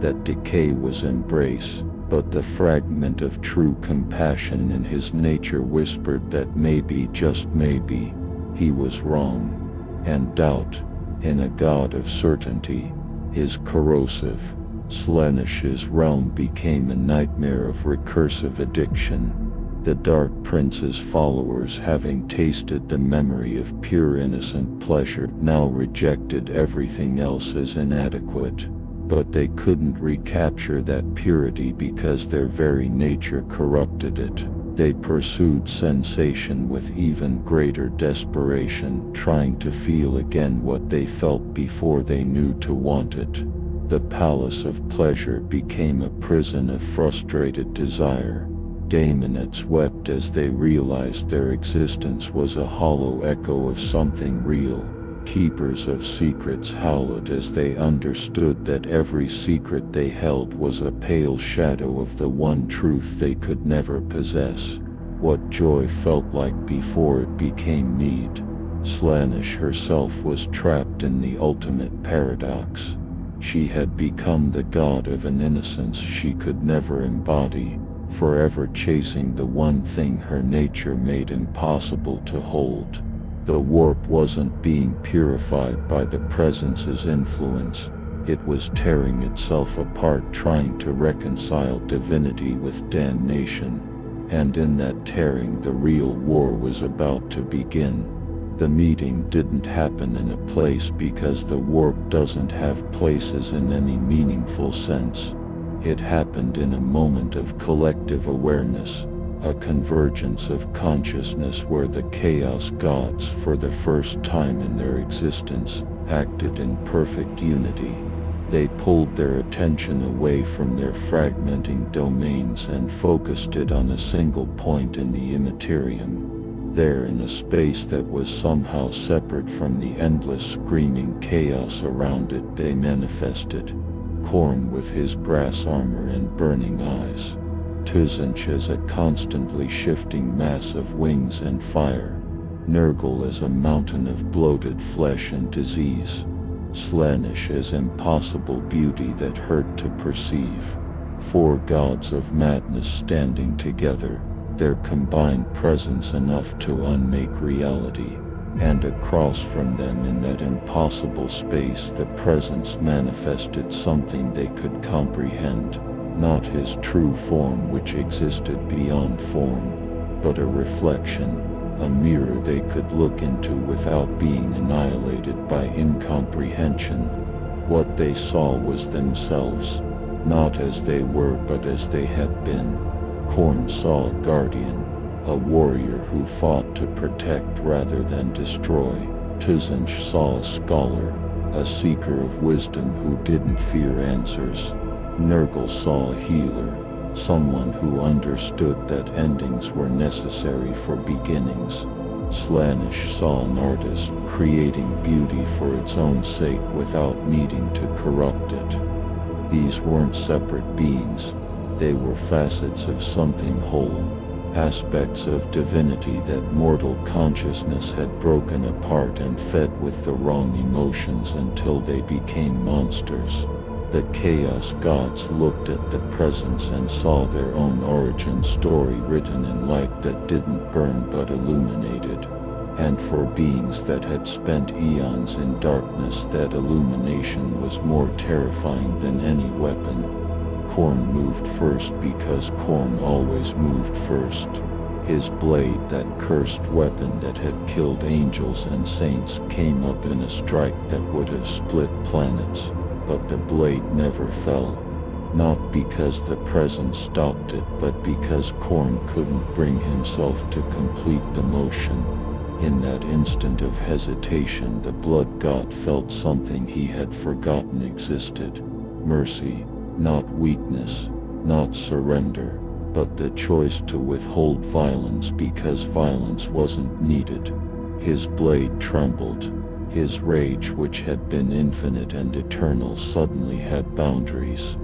that decay was embrace, but the fragment of true compassion in his nature whispered that maybe, just maybe, he was wrong. And doubt, in a god of certainty, is corrosive. Slaaneish's realm became a nightmare of recursive addiction. The Dark Prince's followers, having tasted the memory of pure innocent pleasure, now rejected everything else as inadequate. But they couldn't recapture that purity because their very nature corrupted it. They pursued sensation with even greater desperation, trying to feel again what they felt before they knew to want it. The palace of pleasure became a prison of frustrated desire. Daemonettes wept as they realized their existence was a hollow echo of something real. Keepers of secrets howled as they understood that every secret they held was a pale shadow of the one truth they could never possess. What joy felt like before it became need. Slaanesh herself was trapped in the ultimate paradox. She had become the god of an innocence she could never embody, forever chasing the one thing her nature made impossible to hold. The warp wasn't being purified by the presence's influence. It was tearing itself apart, trying to reconcile divinity with damnation. And in that tearing, the real war was about to begin. The meeting didn't happen in a place because the warp doesn't have places in any meaningful sense. It happened in a moment of collective awareness. A convergence of consciousness where the Chaos Gods, for the first time in their existence, acted in perfect unity. They pulled their attention away from their fragmenting domains and focused it on a single point in the Imperium. There, in a space that was somehow separate from the endless screaming chaos around it, they manifested. Khorne with his brass armor and burning eyes. Tuzinch as a constantly shifting mass of wings and fire. Nurgle as a mountain of bloated flesh and disease. Slaanesh as impossible beauty that hurt to perceive. Four gods of madness standing together, their combined presence enough to unmake reality. And across from them in that impossible space, the presence manifested something they could comprehend. Not his true form which existed beyond form, but a reflection, a mirror they could look into without being annihilated by incomprehension. What they saw was themselves, not as they were but as they had been. Khorne saw a guardian, a warrior who fought to protect rather than destroy. Tzinch saw a scholar, a seeker of wisdom who didn't fear answers. Nurgle saw a healer, someone who understood that endings were necessary for beginnings. Slaanesh saw an artist creating beauty for its own sake without needing to corrupt it. These weren't separate beings, they were facets of something whole, aspects of divinity that mortal consciousness had broken apart and fed with the wrong emotions until they became monsters. The Chaos Gods looked at the presence and saw their own origin story written in light that didn't burn but illuminated. And for beings that had spent eons in darkness, that illumination was more terrifying than any weapon. Khorne moved first because Khorne always moved first. His blade, that cursed weapon that had killed angels and saints, came up in a strike that would have split planets. But the blade never fell. Not because the presence stopped it, but because Khorne couldn't bring himself to complete the motion. In that instant of hesitation, the blood god felt something he had forgotten existed. Mercy, not weakness, not surrender, but the choice to withhold violence because violence wasn't needed. His blade trembled. His rage, which had been infinite and eternal, suddenly had boundaries.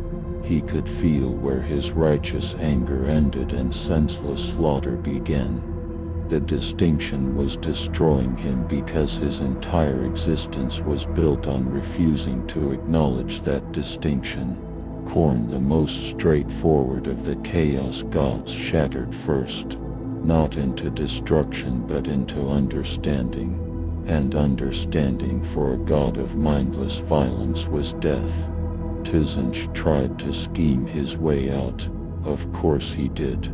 He could feel where his righteous anger ended and senseless slaughter began. The distinction was destroying him because his entire existence was built on refusing to acknowledge that distinction. Khorne, the most straightforward of the Chaos Gods, shattered first, not into destruction but into understanding. And understanding for a god of mindless violence was death. Tzinch tried to scheme his way out. Of course he did.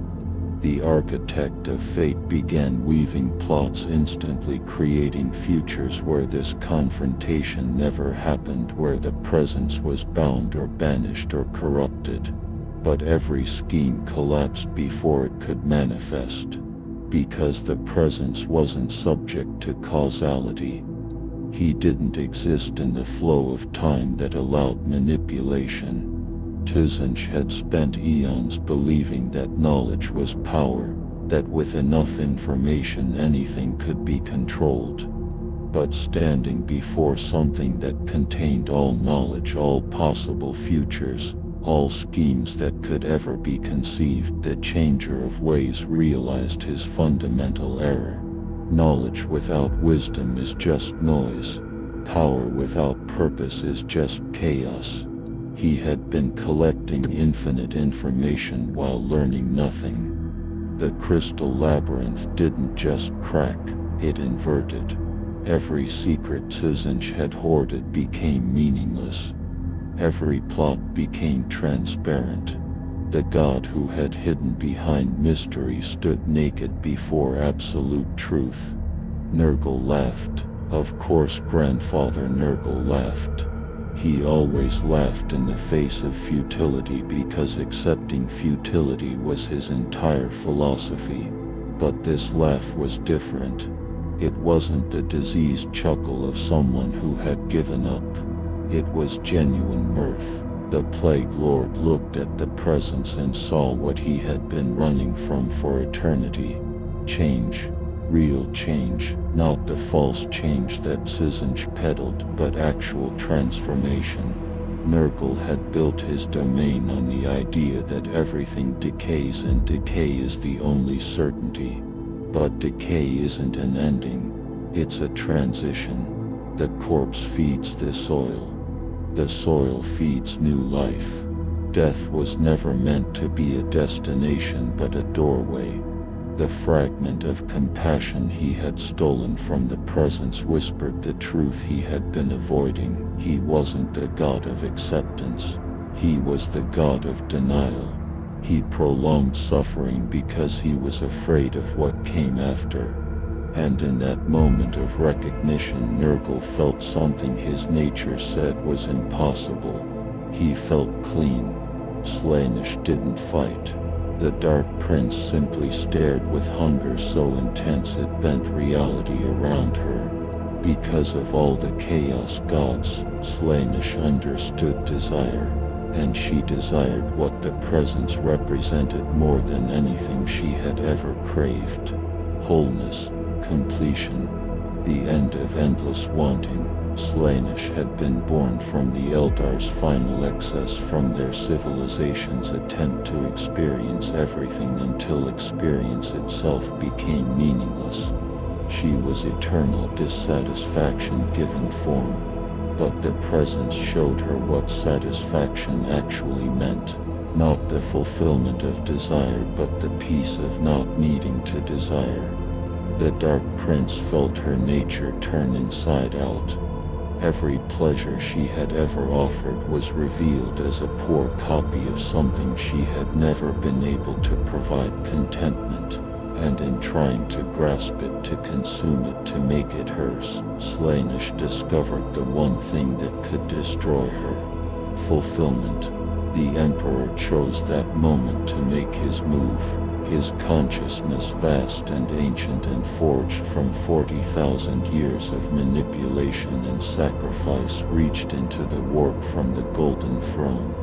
The architect of fate began weaving plots, instantly creating futures where this confrontation never happened, where the presence was bound or banished or corrupted. But every scheme collapsed before it could manifest. Because the presence wasn't subject to causality. He didn't exist in the flow of time that allowed manipulation. Tzinch had spent eons believing that knowledge was power, that with enough information anything could be controlled. But standing before something that contained all knowledge, all possible futures, all schemes that could ever be conceived, the changer of ways realized his fundamental error. Knowledge without wisdom is just noise. Power without purpose is just chaos. He had been collecting infinite information while learning nothing. The crystal labyrinth didn't just crack, it inverted. Every secret Tzinch had hoarded became meaningless. Every plot became transparent. The god who had hidden behind mystery stood naked before absolute truth. Nurgle laughed. Of course Grandfather Nurgle laughed. He always laughed in the face of futility because accepting futility was his entire philosophy. But this laugh was different. It wasn't the diseased chuckle of someone who had given up. It was genuine mirth. The Plague Lord looked at the presence and saw what he had been running from for eternity. Change. Real change. Not the false change that Tzinch peddled, but actual transformation. Nurgle had built his domain on the idea that everything decays and decay is the only certainty. But decay isn't an ending. It's a transition. The corpse feeds the soil. The soil feeds new life. Death was never meant to be a destination but a doorway. The fragment of compassion he had stolen from the presence whispered the truth he had been avoiding. He wasn't the god of acceptance. He was the god of denial. He prolonged suffering because he was afraid of what came after. And in that moment of recognition, Nurgle felt something his nature said was impossible. He felt clean. Slaanesh didn't fight. The Dark Prince simply stared with hunger so intense it bent reality around her. Because of all the Chaos Gods, Slaanesh understood desire, and she desired what the presence represented more than anything she had ever craved. Wholeness, completion, the end of endless wanting. Slaanesh had been born from the Eldar's final excess from their civilization's attempt to experience everything until experience itself became meaningless. She was eternal dissatisfaction given form, but the presence showed her what satisfaction actually meant. Not the fulfillment of desire, but the peace of not needing to desire. The Dark Prince felt her nature turn inside out. Every pleasure she had ever offered was revealed as a poor copy of something she had never been able to provide contentment, and in trying to grasp it, to consume it, to make it hers, Slaanesh discovered the one thing that could destroy her: fulfillment. The Emperor chose that moment to make his move. His consciousness, vast and ancient and forged from 40,000 years of manipulation and sacrifice, reached into the warp from the Golden Throne.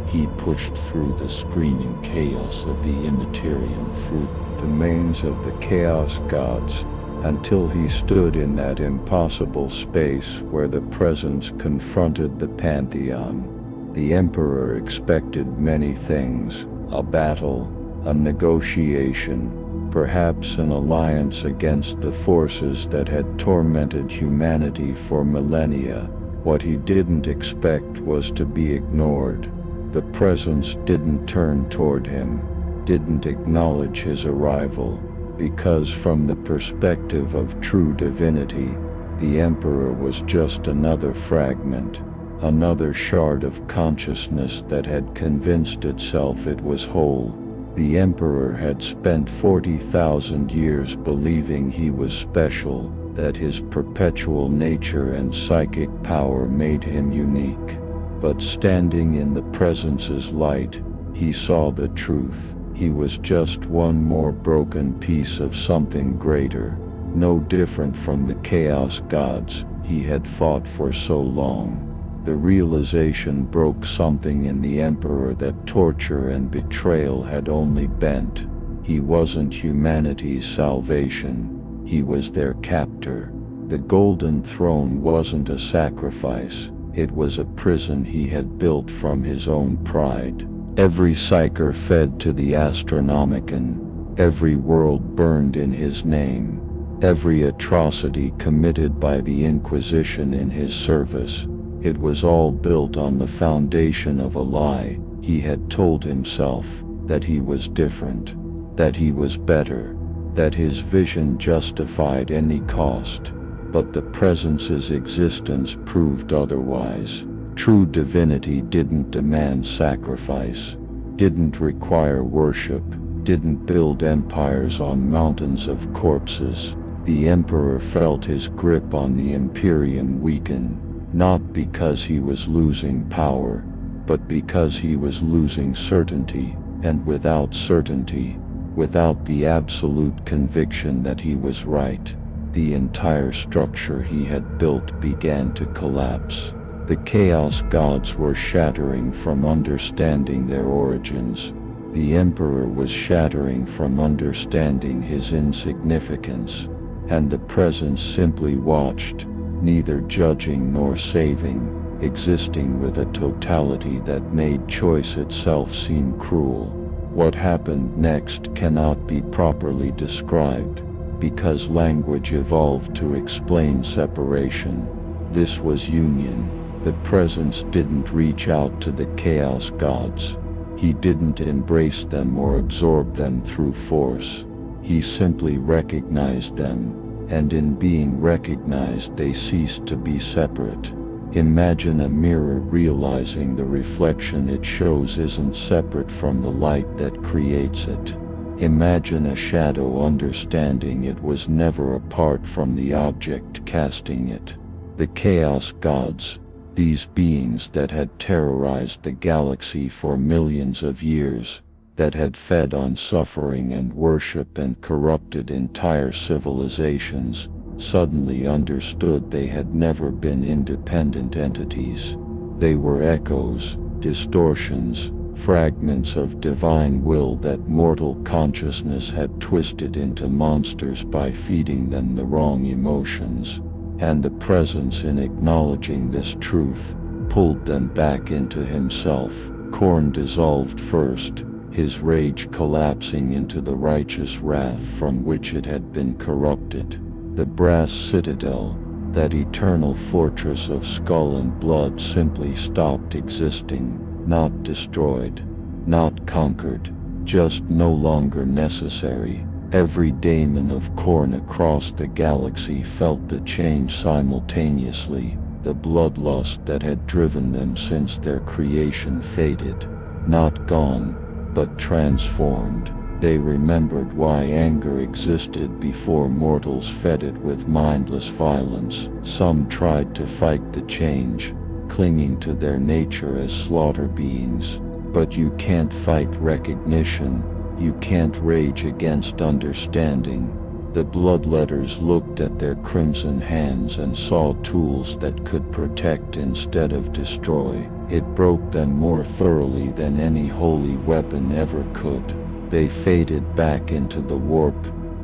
He pushed through the screaming chaos of the Imperium, through domains of the Chaos Gods, until he stood in that impossible space where the presence confronted the Pantheon. The Emperor expected many things: a battle, a negotiation, perhaps an alliance against the forces that had tormented humanity for millennia. What he didn't expect was to be ignored. The presence didn't turn toward him, didn't acknowledge his arrival, because from the perspective of true divinity, the Emperor was just another fragment, another shard of consciousness that had convinced itself it was whole. The Emperor had spent 40,000 years believing he was special, that his perpetual nature and psychic power made him unique. But standing in the presence's light, he saw the truth. He was just one more broken piece of something greater, no different from the Chaos Gods he had fought for so long. The realization broke something in the Emperor that torture and betrayal had only bent. He wasn't humanity's salvation, he was their captor. The Golden Throne wasn't a sacrifice, it was a prison he had built from his own pride. Every psyker fed to the Astronomicon, every world burned in his name, every atrocity committed by the Inquisition in his service. It was all built on the foundation of a lie. He had told himself that he was different, that he was better, that his vision justified any cost. But the presence's existence proved otherwise. True divinity didn't demand sacrifice, didn't require worship, didn't build empires on mountains of corpses. The Emperor felt his grip on the Imperium weaken. Not because he was losing power, but because he was losing certainty, and without certainty, without the absolute conviction that he was right, the entire structure he had built began to collapse. The Chaos Gods were shattering from understanding their origins. The Emperor was shattering from understanding his insignificance, and the Presence simply watched, neither judging nor saving, existing with a totality that made choice itself seem cruel. What happened next cannot be properly described, because language evolved to explain separation. This was union. The Presence didn't reach out to the Chaos Gods. He didn't embrace them or absorb them through force. He simply recognized them. And in being recognized they ceased to be separate. Imagine a mirror realizing the reflection it shows isn't separate from the light that creates it. Imagine a shadow understanding it was never apart from the object casting it. The Chaos Gods, these beings that had terrorized the galaxy for millions of years, that had fed on suffering and worship and corrupted entire civilizations, suddenly understood they had never been independent entities. They were echoes, distortions, fragments of divine will that mortal consciousness had twisted into monsters by feeding them the wrong emotions. And the presence in acknowledging this truth pulled them back into himself. Khorne dissolved first, his rage collapsing into the righteous wrath from which it had been corrupted. The brass citadel, that eternal fortress of skull and blood, simply stopped existing, not destroyed, not conquered, just no longer necessary. Every daemon of Khorne across the galaxy felt the change simultaneously. The bloodlust that had driven them since their creation faded, not gone, but transformed. They remembered why anger existed before mortals fed it with mindless violence. Some tried to fight the change, clinging to their nature as slaughter beings. But you can't fight recognition, you can't rage against understanding. The bloodletters looked at their crimson hands and saw tools that could protect instead of destroy. It broke them more thoroughly than any holy weapon ever could. They faded back into the warp,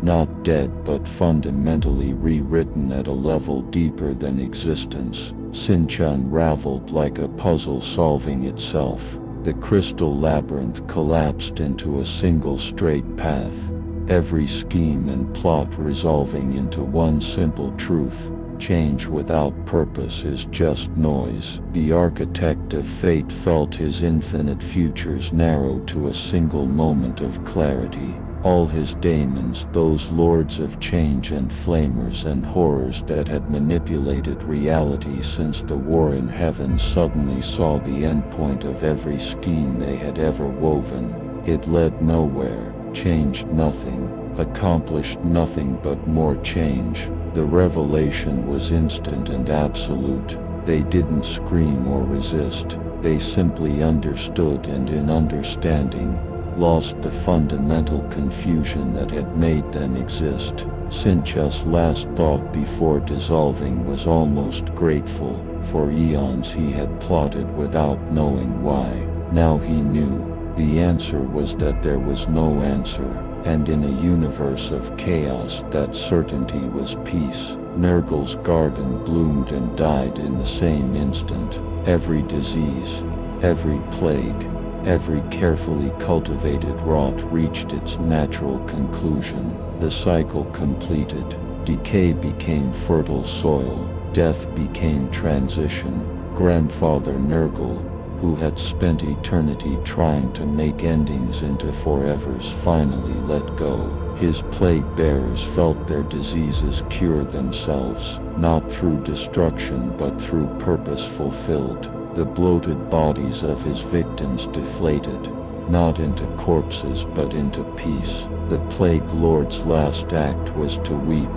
not dead but fundamentally rewritten at a level deeper than existence. Sincha unraveled like a puzzle solving itself. The crystal labyrinth collapsed into a single straight path, every scheme and plot resolving into one simple truth: change without purpose is just noise. The architect of fate felt his infinite futures narrow to a single moment of clarity. All his daemons, those lords of change and flamers and horrors that had manipulated reality since the war in heaven, suddenly saw the endpoint of every scheme they had ever woven. It led nowhere, changed nothing, accomplished nothing but more change. The revelation was instant and absolute. They didn't scream or resist. They simply understood, and in understanding, lost the fundamental confusion that had made them exist. Sincha's last thought before dissolving was almost grateful. For eons he had plotted without knowing why. Now he knew. The answer was that there was no answer, and in a universe of chaos that certainty was peace. Nurgle's garden bloomed and died in the same instant. Every disease, every plague, every carefully cultivated rot reached its natural conclusion. The cycle completed. Decay became fertile soil. Death became transition. Grandfather Nurgle, who had spent eternity trying to make endings into forevers, finally let go. His plague bearers felt their diseases cure themselves, not through destruction but through purpose fulfilled. The bloated bodies of his victims deflated, not into corpses but into peace. The Plague Lord's last act was to weep,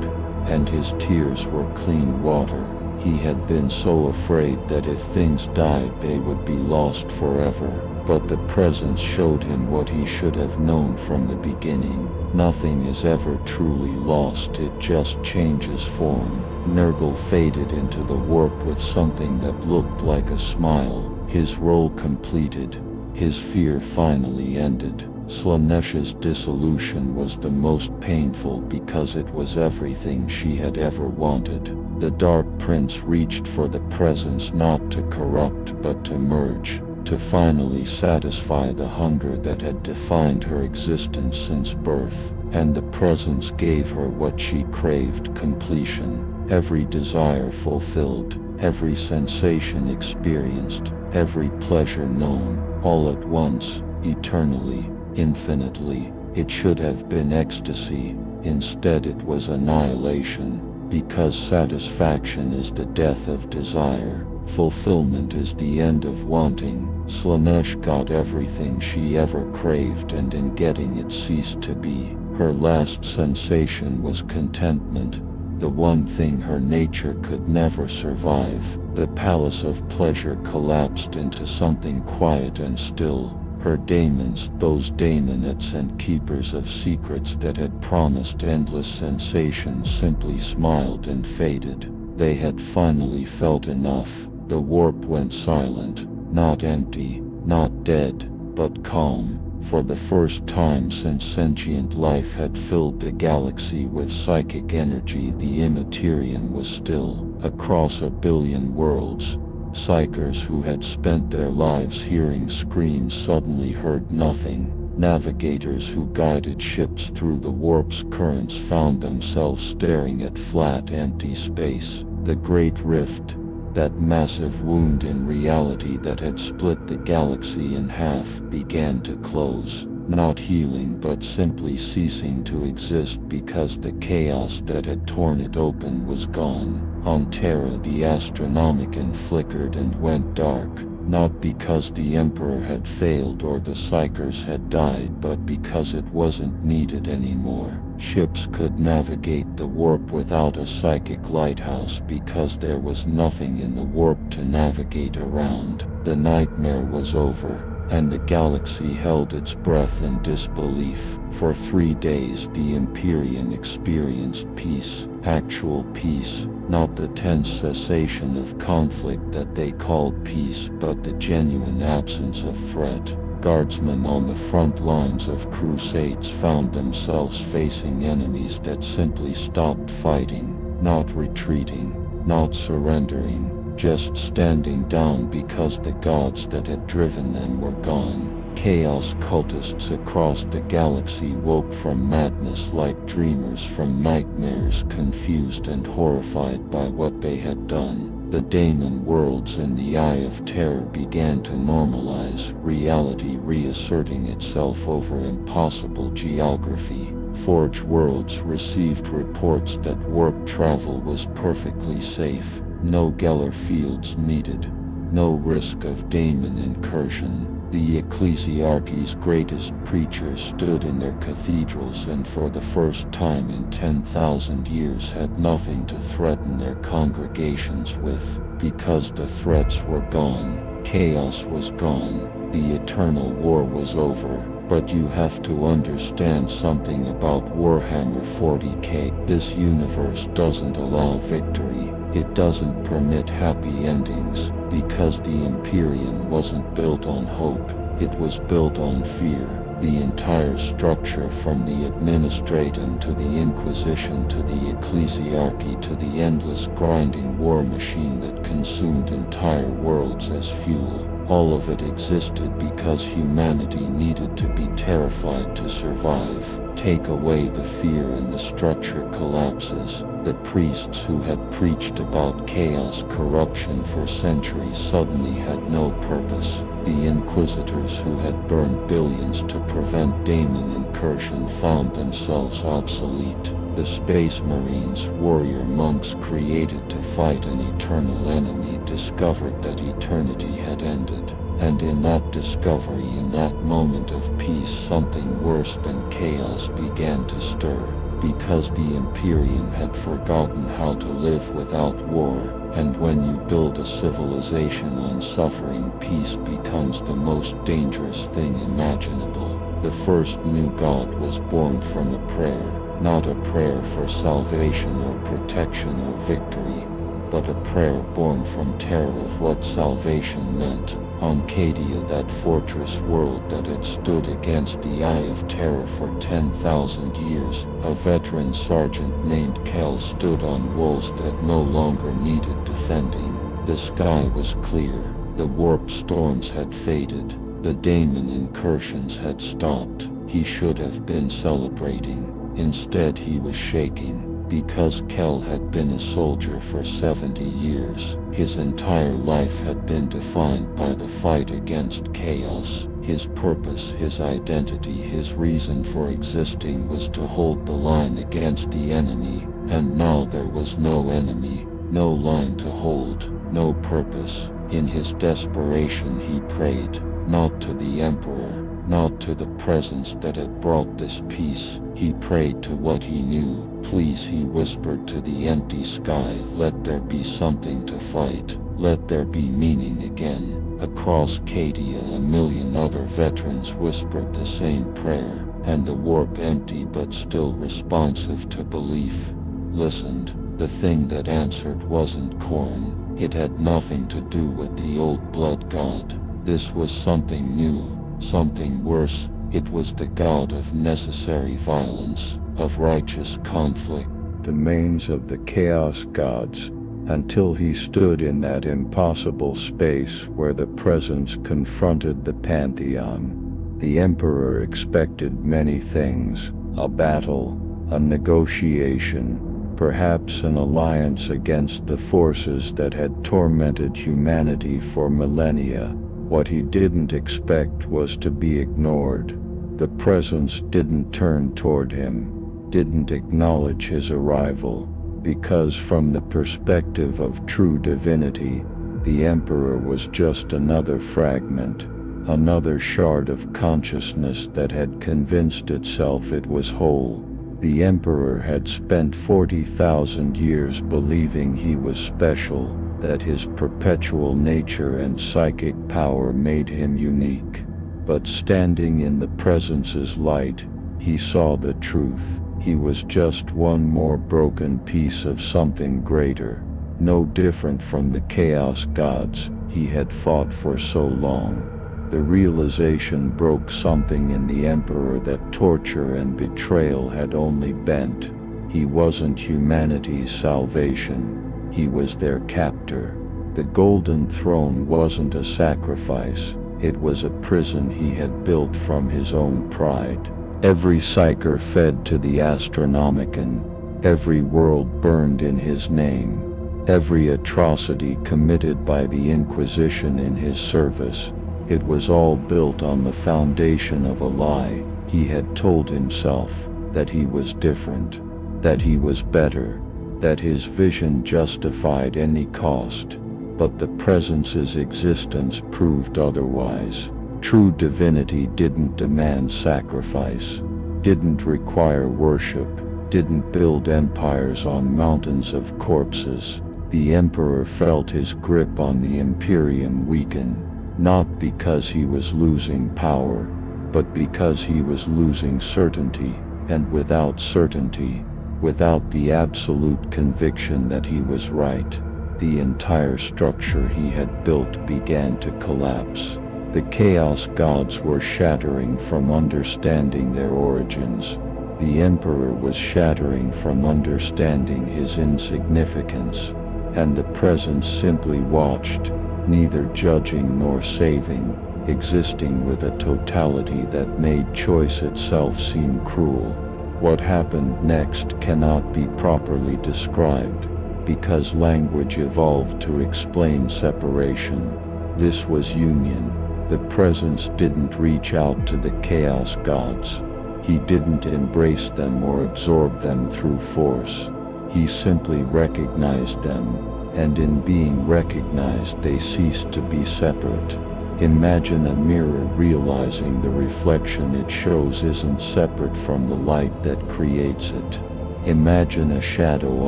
and his tears were clean water. He had been so afraid that if things died they would be lost forever, but the presence showed him what he should have known from the beginning. Nothing is ever truly lost, it just changes form. Nurgle faded into the warp with something that looked like a smile. His role completed, his fear finally ended. Slaanesha's dissolution was the most painful because it was everything she had ever wanted. The Dark Prince reached for the presence not to corrupt but to merge, to finally satisfy the hunger that had defined her existence since birth. And the presence gave her what she craved: completion. Every desire fulfilled, every sensation experienced, every pleasure known, all at once, eternally, infinitely. It should have been ecstasy, instead it was annihilation, because satisfaction is the death of desire, fulfillment is the end of wanting, Slanesh got everything she ever craved, and in getting it ceased to be. Her last sensation was contentment, the one thing her nature could never survive. The palace of pleasure collapsed into something quiet and still. Her daemons, those daemonettes and keepers of secrets that had promised endless sensations, simply smiled and faded. They had finally felt enough. The warp went silent, not empty, not dead, but calm. For the first time since sentient life had filled the galaxy with psychic energy, the Immaterian was still. Across 1 billion worlds, psychers who had spent their lives hearing screams suddenly heard nothing. Navigators who guided ships through the warp's currents found themselves staring at flat, empty space. The Great Rift, that massive wound in reality that had split the galaxy in half, began to close. Not healing, but simply ceasing to exist because the chaos that had torn it open was gone. On Terra, the Astronomicon flickered and went dark, not because the Emperor had failed or the Psychers had died, but because it wasn't needed anymore. Ships could navigate the warp without a psychic lighthouse because there was nothing in the warp to navigate around. The nightmare was over, and the galaxy held its breath in disbelief. For 3 days the Imperium experienced peace, actual peace, not the tense cessation of conflict that they called peace, but the genuine absence of threat. Guardsmen on the front lines of crusades found themselves facing enemies that simply stopped fighting, not retreating, not surrendering, just standing down because the gods that had driven them were gone. Chaos cultists across the galaxy woke from madness like dreamers from nightmares, confused and horrified by what they had done. The daemon worlds in the Eye of Terror began to normalize, reality reasserting itself over impossible geography. Forge worlds received reports that warp travel was perfectly safe. No Geller fields needed. No risk of daemon incursion. The Ecclesiarchy's greatest preachers stood in their cathedrals and for the first time in 10,000 years had nothing to threaten their congregations with, because the threats were gone. Chaos was gone. The eternal war was over. But you have to understand something about Warhammer 40k. This universe doesn't allow victory. It doesn't permit happy endings, because the Imperium wasn't built on hope, it was built on fear. The entire structure, from the Administratum to the Inquisition to the Ecclesiarchy to the endless grinding war machine that consumed entire worlds as fuel, all of it existed because humanity needed to be terrified to survive. Take away the fear and the structure collapses. The priests who had preached about chaos corruption for centuries suddenly had no purpose. The inquisitors who had burned billions to prevent daemon incursion found themselves obsolete. The Space Marines, warrior monks created to fight an eternal enemy, discovered that eternity had ended. And in that discovery, in that moment of peace, something worse than chaos began to stir. Because the Imperium had forgotten how to live without war, and when you build a civilization on suffering, peace becomes the most dangerous thing imaginable. The first new god was born from a prayer, not a prayer for salvation or protection or victory, but a prayer born from terror of what salvation meant. On Cadia, that fortress world that had stood against the Eye of Terror for 10,000 years, a veteran sergeant named Kel stood on walls that no longer needed defending. The sky was clear, the warp storms had faded, the daemon incursions had stopped. He should have been celebrating. Instead he was shaking. Because Kel had been a soldier for 70 years, his entire life had been defined by the fight against chaos. His purpose, his identity, his reason for existing was to hold the line against the enemy, and now there was no enemy, no line to hold, no purpose. In his desperation he prayed, not to the Emperor, not to the presence that had brought this peace. He prayed to what he knew. Please, he whispered to the empty sky, let there be something to fight. Let there be meaning again. Across Cadia, a million other veterans whispered the same prayer, and the warp, empty but still responsive to belief, listened. The thing that answered wasn't corn. It had nothing to do with the old blood god. This was something new, something worse. It was the god of necessary violence, of righteous conflict. Domains of the chaos gods, until he stood in that impossible space where the presence confronted the pantheon. The Emperor expected many things: a battle, a negotiation, perhaps an alliance against the forces that had tormented humanity for millennia. What he didn't expect was to be ignored. The presence didn't turn toward him, didn't acknowledge his arrival, because from the perspective of true divinity, the Emperor was just another fragment, another shard of consciousness that had convinced itself it was whole. The Emperor had spent 40,000 years believing he was special, that his perpetual nature and psychic power made him unique. But standing in the Presence's light, he saw the truth. He was just one more broken piece of something greater, no different from the Chaos Gods he had fought for so long. The realization broke something in the Emperor that torture and betrayal had only bent. He wasn't humanity's salvation, he was their captor. The Golden Throne wasn't a sacrifice, it was a prison he had built from his own pride. Every psyker fed to the Astronomicon, every world burned in his name, every atrocity committed by the Inquisition in his service. It was all built on the foundation of a lie. He had told himself that he was different, that he was better, that his vision justified any cost. But the Presence's existence proved otherwise. True divinity didn't demand sacrifice, didn't require worship, didn't build empires on mountains of corpses. The Emperor felt his grip on the Imperium weaken, not because he was losing power, but because he was losing certainty, and without certainty, without the absolute conviction that he was right, the entire structure he had built began to collapse. The Chaos Gods were shattering from understanding their origins. The Emperor was shattering from understanding his insignificance, and the Presence simply watched, neither judging nor saving, existing with a totality that made choice itself seem cruel. What happened next cannot be properly described, because language evolved to explain separation. This was union. The Presence didn't reach out to the Chaos Gods. He didn't embrace them or absorb them through force. He simply recognized them, and in being recognized they ceased to be separate. Imagine a mirror realizing the reflection it shows isn't separate from the light that creates it. Imagine a shadow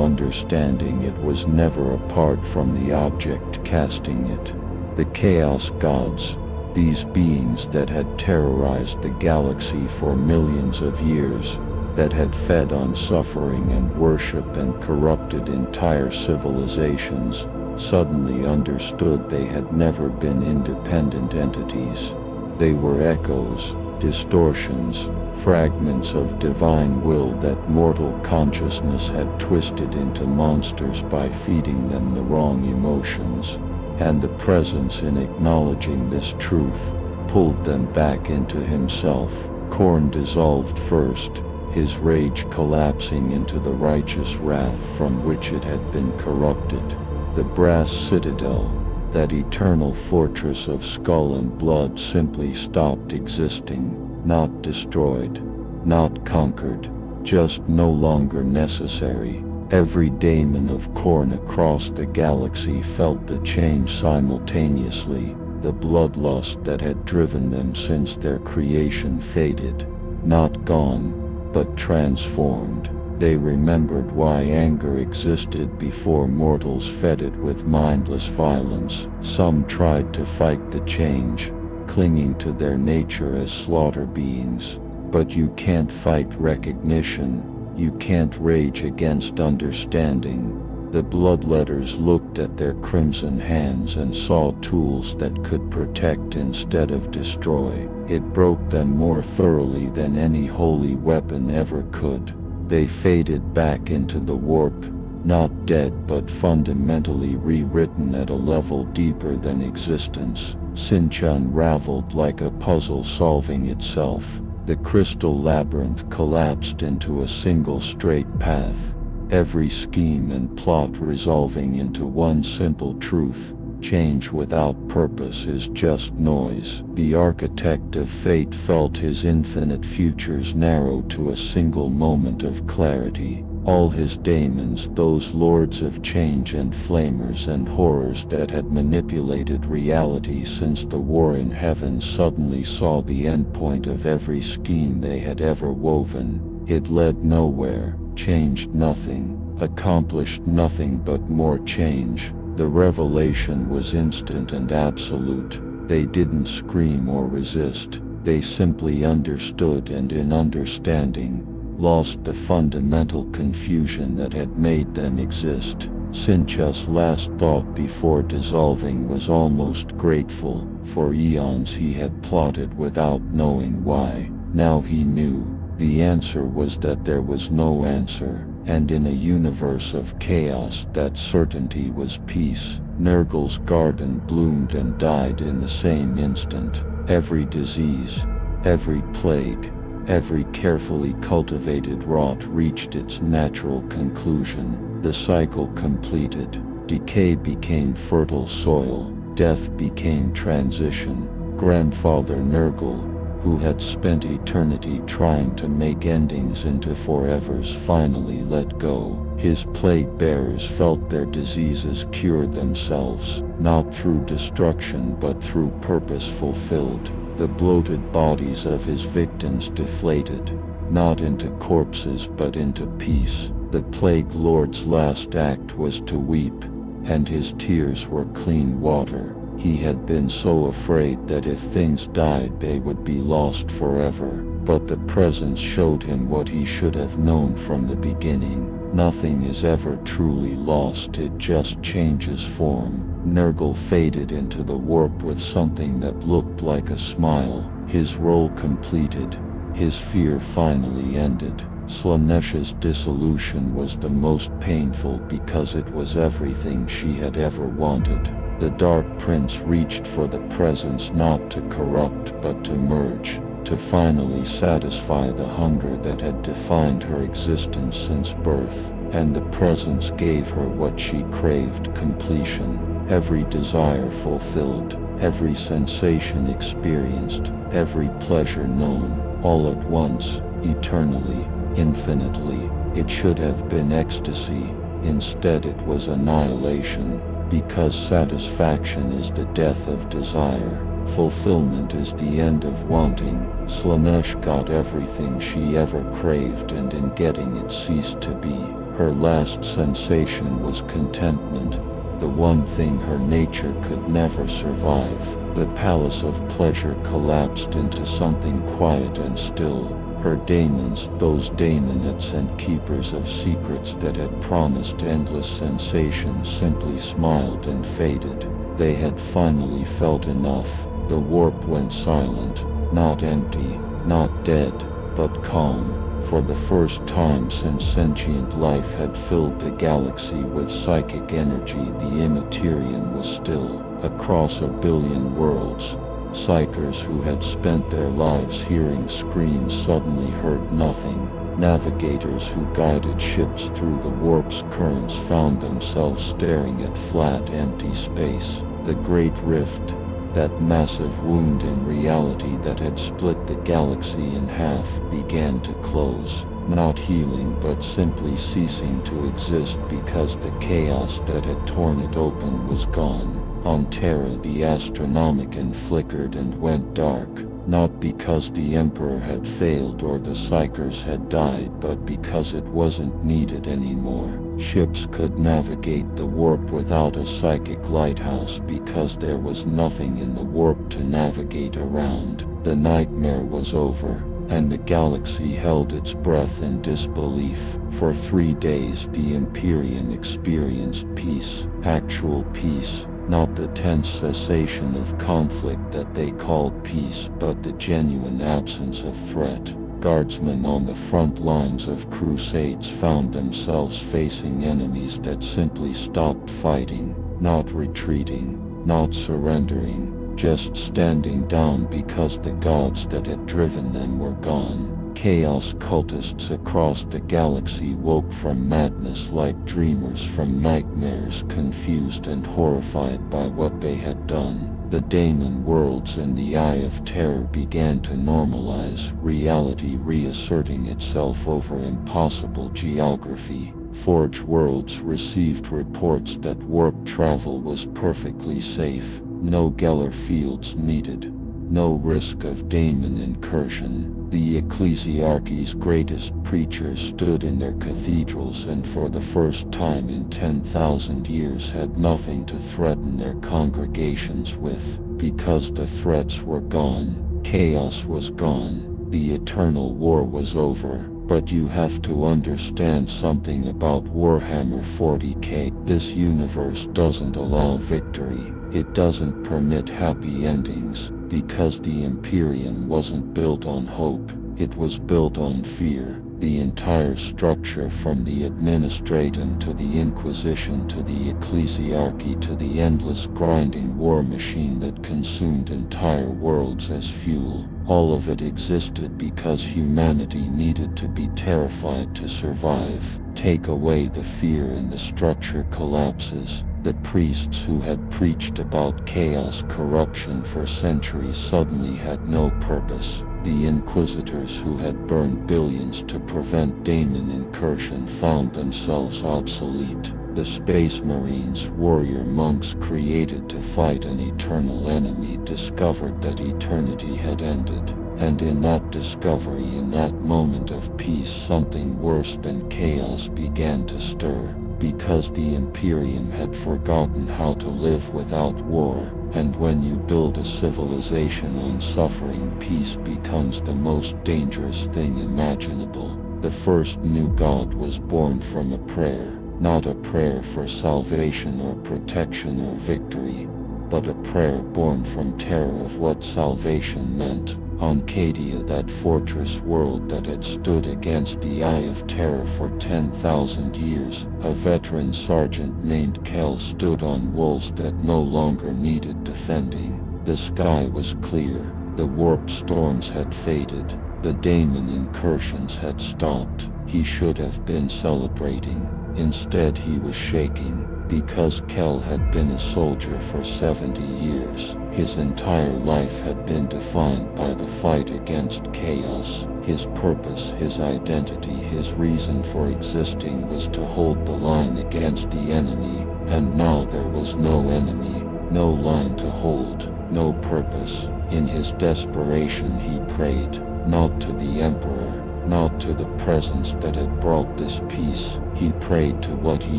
understanding it was never apart from the object casting it. The Chaos Gods, these beings that had terrorized the galaxy for millions of years, that had fed on suffering and worship and corrupted entire civilizations, suddenly understood they had never been independent entities. They were echoes, distortions, fragments of divine will that mortal consciousness had twisted into monsters by feeding them the wrong emotions. And the Presence, in acknowledging this truth, pulled them back into himself. Korn dissolved first, his rage collapsing into the righteous wrath from which it had been corrupted. The brass citadel, that eternal fortress of skull and blood, simply stopped existing, not destroyed, not conquered, just no longer necessary. Every daemon of Khorne across the galaxy felt the change simultaneously. The bloodlust that had driven them since their creation faded, not gone, but transformed. They remembered why anger existed before mortals fed it with mindless violence. Some tried to fight the change, clinging to their nature as slaughter beings. But you can't fight recognition, you can't rage against understanding. The bloodletters looked at their crimson hands and saw tools that could protect instead of destroy. It broke them more thoroughly than any holy weapon ever could. They faded back into the warp, not dead but fundamentally rewritten at a level deeper than existence. Sincha unraveled like a puzzle solving itself. The crystal labyrinth collapsed into a single straight path, every scheme and plot resolving into one simple truth: change without purpose is just noise. The architect of fate felt his infinite futures narrow to a single moment of clarity. All his daemons, those lords of change and flamers and horrors that had manipulated reality since the war in heaven, suddenly saw the endpoint of every scheme they had ever woven. It led nowhere, changed nothing, accomplished nothing but more change. The revelation was instant and absolute. They didn't scream or resist. They simply understood, and in understanding, lost the fundamental confusion that had made them exist. Sincha's last thought before dissolving was almost grateful. For eons he had plotted without knowing why. Now he knew. The answer was that there was no answer. And in a universe of chaos, that certainty was peace. Nurgle's garden bloomed and died in the same instant. Every disease, every plague, every carefully cultivated rot reached its natural conclusion. The cycle completed. Decay became fertile soil. Death became transition. Grandfather Nurgle, who had spent eternity trying to make endings into forevers, finally let go. His plague bearers felt their diseases cure themselves, not through destruction but through purpose fulfilled. The bloated bodies of his victims deflated, not into corpses but into peace. The Plague Lord's last act was to weep, and his tears were clean water. He had been so afraid that if things died they would be lost forever, but the presence showed him what he should have known from the beginning. Nothing is ever truly lost, it just changes form. Nurgle faded into the warp with something that looked like a smile. His role completed, his fear finally ended. Slaanesha's dissolution was the most painful because it was everything she had ever wanted. The Dark Prince reached for the presence not to corrupt but to merge, to finally satisfy the hunger that had defined her existence since birth, and the presence gave her what she craved: completion. Every desire fulfilled, every sensation experienced, every pleasure known, all at once, eternally, infinitely. It should have been ecstasy, instead it was annihilation. Because satisfaction is the death of desire, fulfillment is the end of wanting. Slaanesh got everything she ever craved, and in getting it ceased to be. Her last sensation was contentment, the one thing her nature could never survive. The palace of pleasure collapsed into something quiet and still. Her daemons, those daemonettes and keepers of secrets that had promised endless sensations, simply smiled and faded. They had finally felt enough. The warp went silent, not empty, not dead, but calm. For the first time since sentient life had filled the galaxy with psychic energy, the Immaterium was still. Across 1 billion worlds, Psychers who had spent their lives hearing screams suddenly heard nothing. Navigators who guided ships through the warp's currents found themselves staring at flat, empty space. The Great Rift, that massive wound in reality that had split the galaxy in half, began to close. not healing but simply ceasing to exist because the chaos that had torn it open was gone. On Terra the Astronomicon flickered and went dark, not because the Emperor had failed or the Psychers had died, but because it wasn't needed anymore. Ships could navigate the warp without a psychic lighthouse because there was nothing in the warp to navigate around. The nightmare was over, and the galaxy held its breath in disbelief. For 3 days the Imperium experienced peace, actual peace, not the tense cessation of conflict that they called peace, but the genuine absence of threat. Guardsmen on the front lines of crusades found themselves facing enemies that simply stopped fighting, not retreating, not surrendering, just standing down because the gods that had driven them were gone. Chaos cultists across the galaxy woke from madness like dreamers from nightmares, confused and horrified by what they had done. The daemon worlds in the Eye of Terror began to normalize, reality reasserting itself over impossible geography. Forge worlds received reports that warp travel was perfectly safe, no Geller fields needed, no risk of daemon incursion. The Ecclesiarchy's greatest preachers stood in their cathedrals and for the first time in 10,000 years had nothing to threaten their congregations with, because the threats were gone, chaos was gone, the eternal war was over. But you have to understand something about Warhammer 40k. This universe doesn't allow victory, it doesn't permit happy endings. Because the Imperium wasn't built on hope, it was built on fear. The entire structure, from the Administratum to the Inquisition to the Ecclesiarchy to the endless grinding war machine that consumed entire worlds as fuel, all of it existed because humanity needed to be terrified to survive. Take away the fear and the structure collapses. The priests who had preached about chaos corruption for centuries suddenly had no purpose. The inquisitors who had burned billions to prevent daemon incursion found themselves obsolete. The space marines, warrior monks created to fight an eternal enemy, discovered that eternity had ended. And in that discovery, in that moment of peace, something worse than chaos began to stir. Because the Imperium had forgotten how to live without war, and when you build a civilization on suffering, peace becomes the most dangerous thing imaginable. The first new god was born from a prayer, not a prayer for salvation or protection or victory, but a prayer born from terror of what salvation meant. On Cadia, that fortress world that had stood against the Eye of Terror for 10,000 years, a veteran sergeant named Kel stood on walls that no longer needed defending. The sky was clear, the warp storms had faded, the daemon incursions had stopped. He should have been celebrating. Instead he was shaking. Because Kel had been a soldier for 70 years, his entire life had been defined by the fight against chaos. His purpose, his identity, his reason for existing was to hold the line against the enemy, and now there was no enemy, no line to hold, no purpose. In his desperation he prayed, not to the Emperor, not to the presence that had brought this peace. He prayed to what he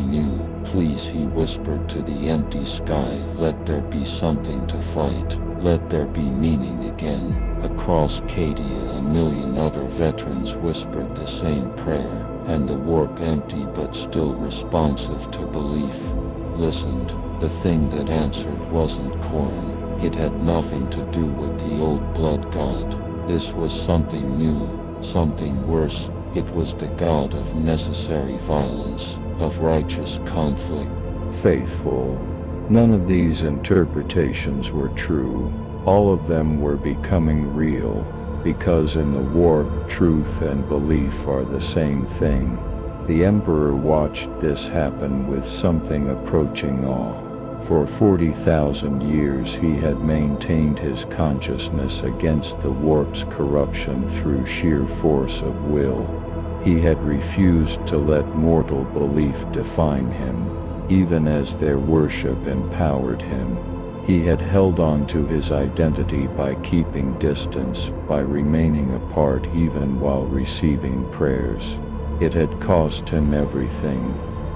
knew. Please, he whispered to the empty sky, let there be something to fight. Let there be meaning again. Across Cadia, a million other veterans whispered the same prayer, and the warp, empty but still responsive to belief, listened. The thing that answered wasn't corn. It had nothing to do with the old blood god. This was something new. Something worse. It was the god of necessary violence, of righteous conflict. Faithful. None of these interpretations were true. All of them were becoming real, because in the warp, truth and belief are the same thing. The Emperor watched this happen with something approaching awe. For 40,000 years he had maintained his consciousness against the warp's corruption through sheer force of will. He had refused to let mortal belief define him, even as their worship empowered him. He had held on to his identity by keeping distance, by remaining apart even while receiving prayers. It had cost him everything: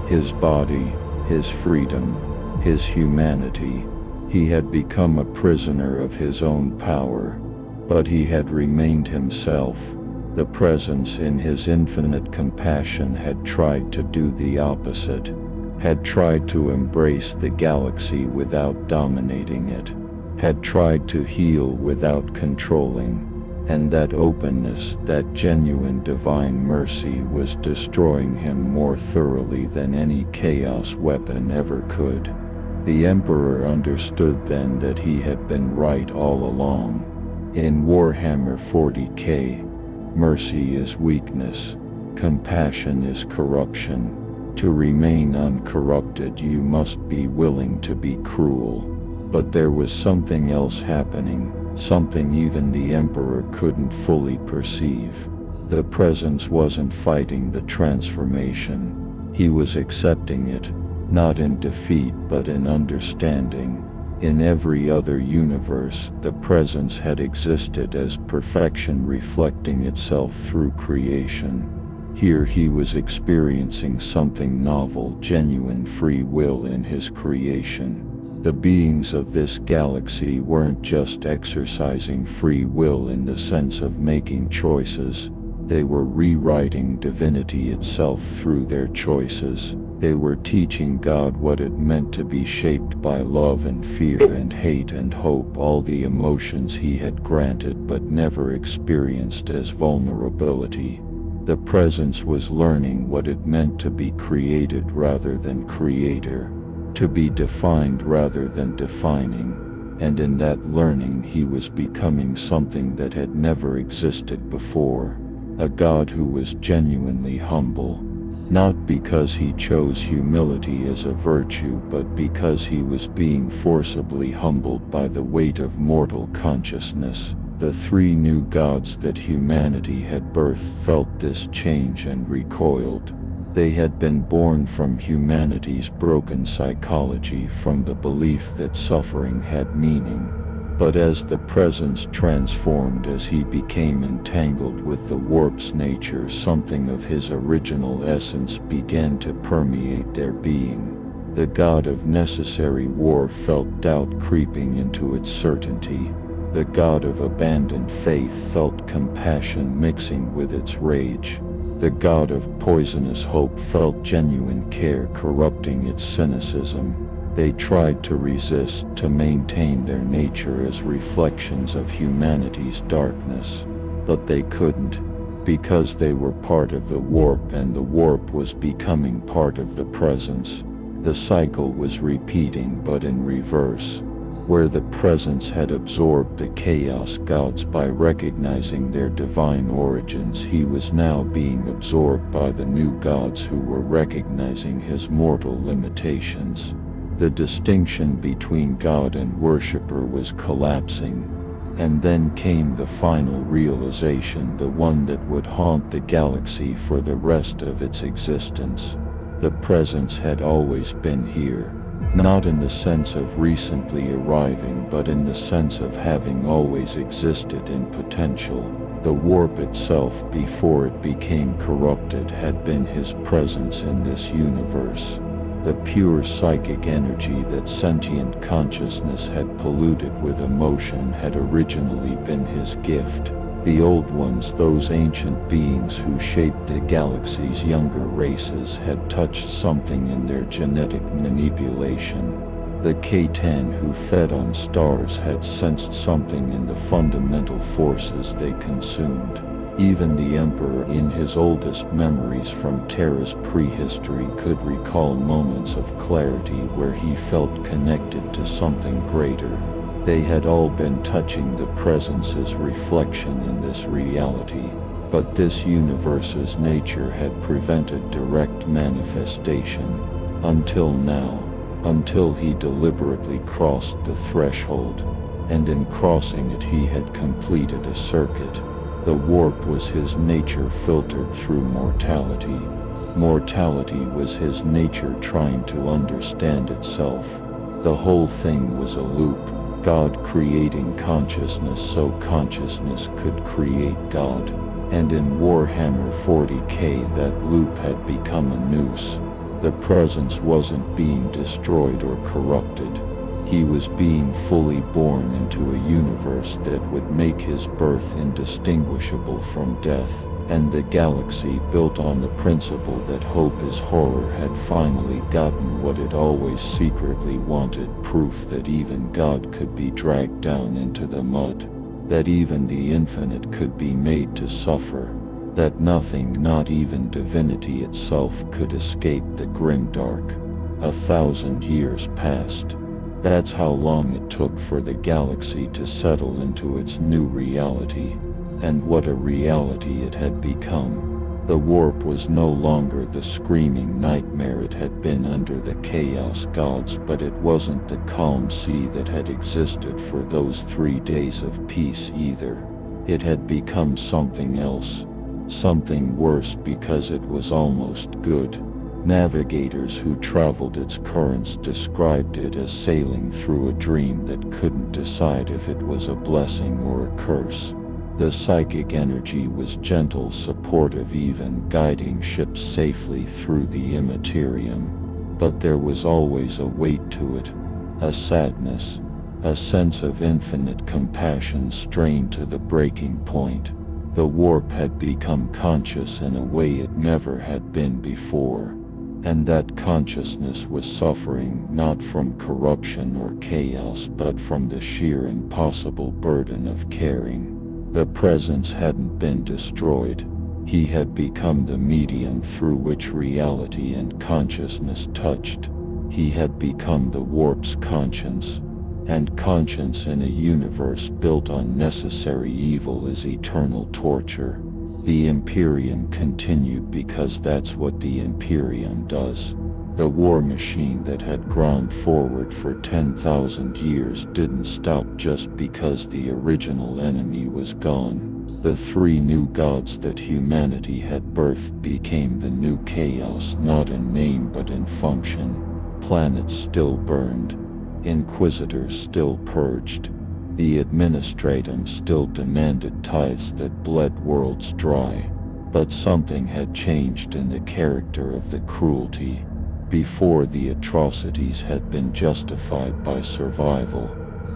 his body, his freedom, his humanity. He had become a prisoner of his own power, but he had remained himself. The presence in his infinite compassion had tried to do the opposite, had tried to embrace the galaxy without dominating it, had tried to heal without controlling, and that openness, that genuine divine mercy was destroying him more thoroughly than any chaos weapon ever could. The Emperor understood then that he had been right all along. In Warhammer 40k, mercy is weakness, compassion is corruption. To remain uncorrupted, you must be willing to be cruel. But there was something else happening, something even the Emperor couldn't fully perceive. The presence wasn't fighting the transformation. He was accepting it, not in defeat but in understanding. In every other universe, the presence had existed as perfection reflecting itself through creation. Here he was experiencing something novel, genuine free will in his creation. The beings of this galaxy weren't just exercising free will in the sense of making choices. They were rewriting divinity itself through their choices. They were teaching God what it meant to be shaped by love and fear and hate and hope, all the emotions he had granted but never experienced as vulnerability. The presence was learning what it meant to be created rather than creator, to be defined rather than defining, and in that learning he was becoming something that had never existed before, a God who was genuinely humble, not because he chose humility as a virtue but because he was being forcibly humbled by the weight of mortal consciousness. The three new gods that humanity had birthed felt this change and recoiled. They had been born from humanity's broken psychology, from the belief that suffering had meaning. But as the presence transformed, as he became entangled with the warp's nature, something of his original essence began to permeate their being. The god of necessary war felt doubt creeping into its certainty. The god of abandoned faith felt compassion mixing with its rage. The god of poisonous hope felt genuine care corrupting its cynicism. They tried to resist, to maintain their nature as reflections of humanity's darkness. But they couldn't, because they were part of the warp and the warp was becoming part of the presence. The cycle was repeating but in reverse. Where the presence had absorbed the chaos gods by recognizing their divine origins, he was now being absorbed by the new gods who were recognizing his mortal limitations. The distinction between god and worshipper was collapsing. And then came the final realization, the one that would haunt the galaxy for the rest of its existence. The presence had always been here. Not in the sense of recently arriving, but in the sense of having always existed in potential. The warp itself, before it became corrupted, had been his presence in this universe. The pure psychic energy that sentient consciousness had polluted with emotion had originally been his gift. The old ones, those ancient beings who shaped the galaxy's younger races, had touched something in their genetic manipulation. The K-10 who fed on stars had sensed something in the fundamental forces they consumed. Even the Emperor, in his oldest memories from Terra's prehistory, could recall moments of clarity where he felt connected to something greater. They had all been touching the presence's reflection in this reality, but this universe's nature had prevented direct manifestation, until now, until he deliberately crossed the threshold, and in crossing it he had completed a circuit. The warp was his nature filtered through mortality. Mortality was his nature trying to understand itself. The whole thing was a loop, God creating consciousness so consciousness could create God. And in Warhammer 40k that loop had become a noose. The presence wasn't being destroyed or corrupted. He was being fully born into a universe that would make his birth indistinguishable from death, and the galaxy built on the principle that hope is horror had finally gotten what it always secretly wanted, proof that even God could be dragged down into the mud, that even the infinite could be made to suffer, that nothing, not even divinity itself, could escape the grimdark. 1,000 years passed. That's how long it took for the galaxy to settle into its new reality. And what a reality it had become. The warp was no longer the screaming nightmare it had been under the Chaos Gods, but it wasn't the calm sea that had existed for those 3 days of peace either. It had become something else. Something worse, because it was almost good. Navigators who traveled its currents described it as sailing through a dream that couldn't decide if it was a blessing or a curse. The psychic energy was gentle, supportive, even guiding ships safely through the Imperium. But there was always a weight to it, a sadness, a sense of infinite compassion strained to the breaking point. The warp had become conscious in a way it never had been before. And that consciousness was suffering not from corruption or chaos, but from the sheer impossible burden of caring. The presence hadn't been destroyed. He had become the medium through which reality and consciousness touched. He had become the warp's conscience. And conscience in a universe built on necessary evil is eternal torture. The Imperium continued because that's what the Imperium does. The war machine that had ground forward for 10,000 years didn't stop just because the original enemy was gone. The 3 new gods that humanity had birthed became the new chaos, not in name but in function. Planets still burned. Inquisitors still purged. The administratum still demanded tithes that bled worlds dry. But something had changed in the character of the cruelty. Before, the atrocities had been justified by survival,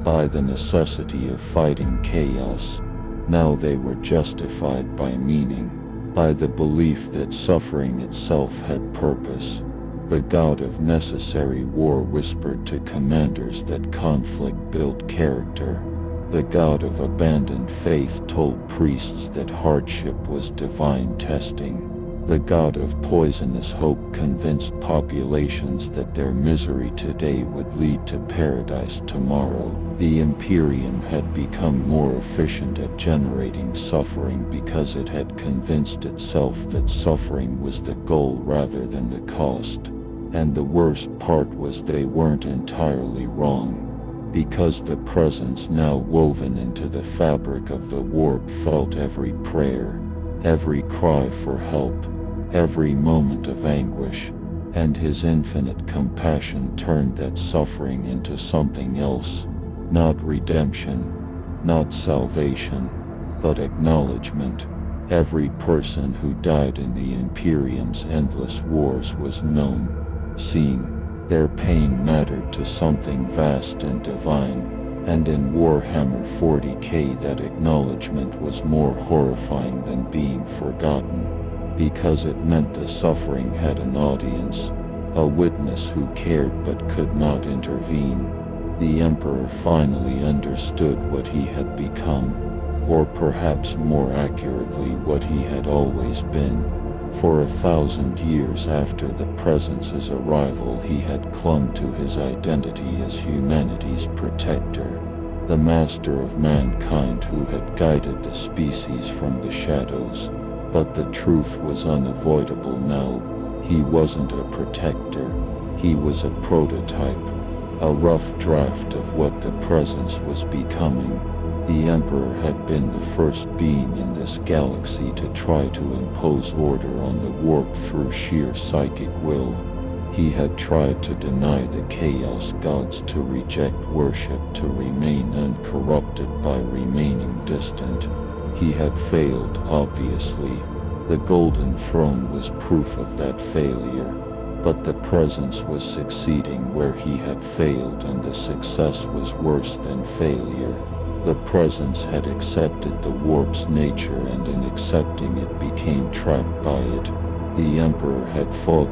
by the necessity of fighting chaos. Now they were justified by meaning, by the belief that suffering itself had purpose. The god of necessary war whispered to commanders that conflict built character. The god of abandoned faith told priests that hardship was divine testing. The god of poisonous hope convinced populations that their misery today would lead to paradise tomorrow. The Imperium had become more efficient at generating suffering because it had convinced itself that suffering was the goal rather than the cost. And the worst part was they weren't entirely wrong. Because the presence now woven into the fabric of the warp felt every prayer, every cry for help, every moment of anguish, and his infinite compassion turned that suffering into something else. Not redemption, not salvation, but acknowledgement. Every person who died in the Imperium's endless wars was known, seen. Their pain mattered to something vast and divine, and in Warhammer 40k that acknowledgement was more horrifying than being forgotten, because it meant the suffering had an audience, a witness who cared but could not intervene. The Emperor finally understood what he had become, or perhaps more accurately what he had always been. For 1,000 years after the Presence's arrival, he had clung to his identity as humanity's protector, the master of mankind who had guided the species from the shadows. But the truth was unavoidable now. He wasn't a protector. He was a prototype, a rough draft of what the Presence was becoming. The Emperor had been the first being in this galaxy to try to impose order on the warp through sheer psychic will. He had tried to deny the Chaos Gods, to reject worship, to remain uncorrupted by remaining distant. He had failed, obviously. The Golden Throne was proof of that failure. But the Presence was succeeding where he had failed, and the success was worse than failure. The Presence had accepted the warp's nature, and in accepting it became trapped by it. The Emperor had fought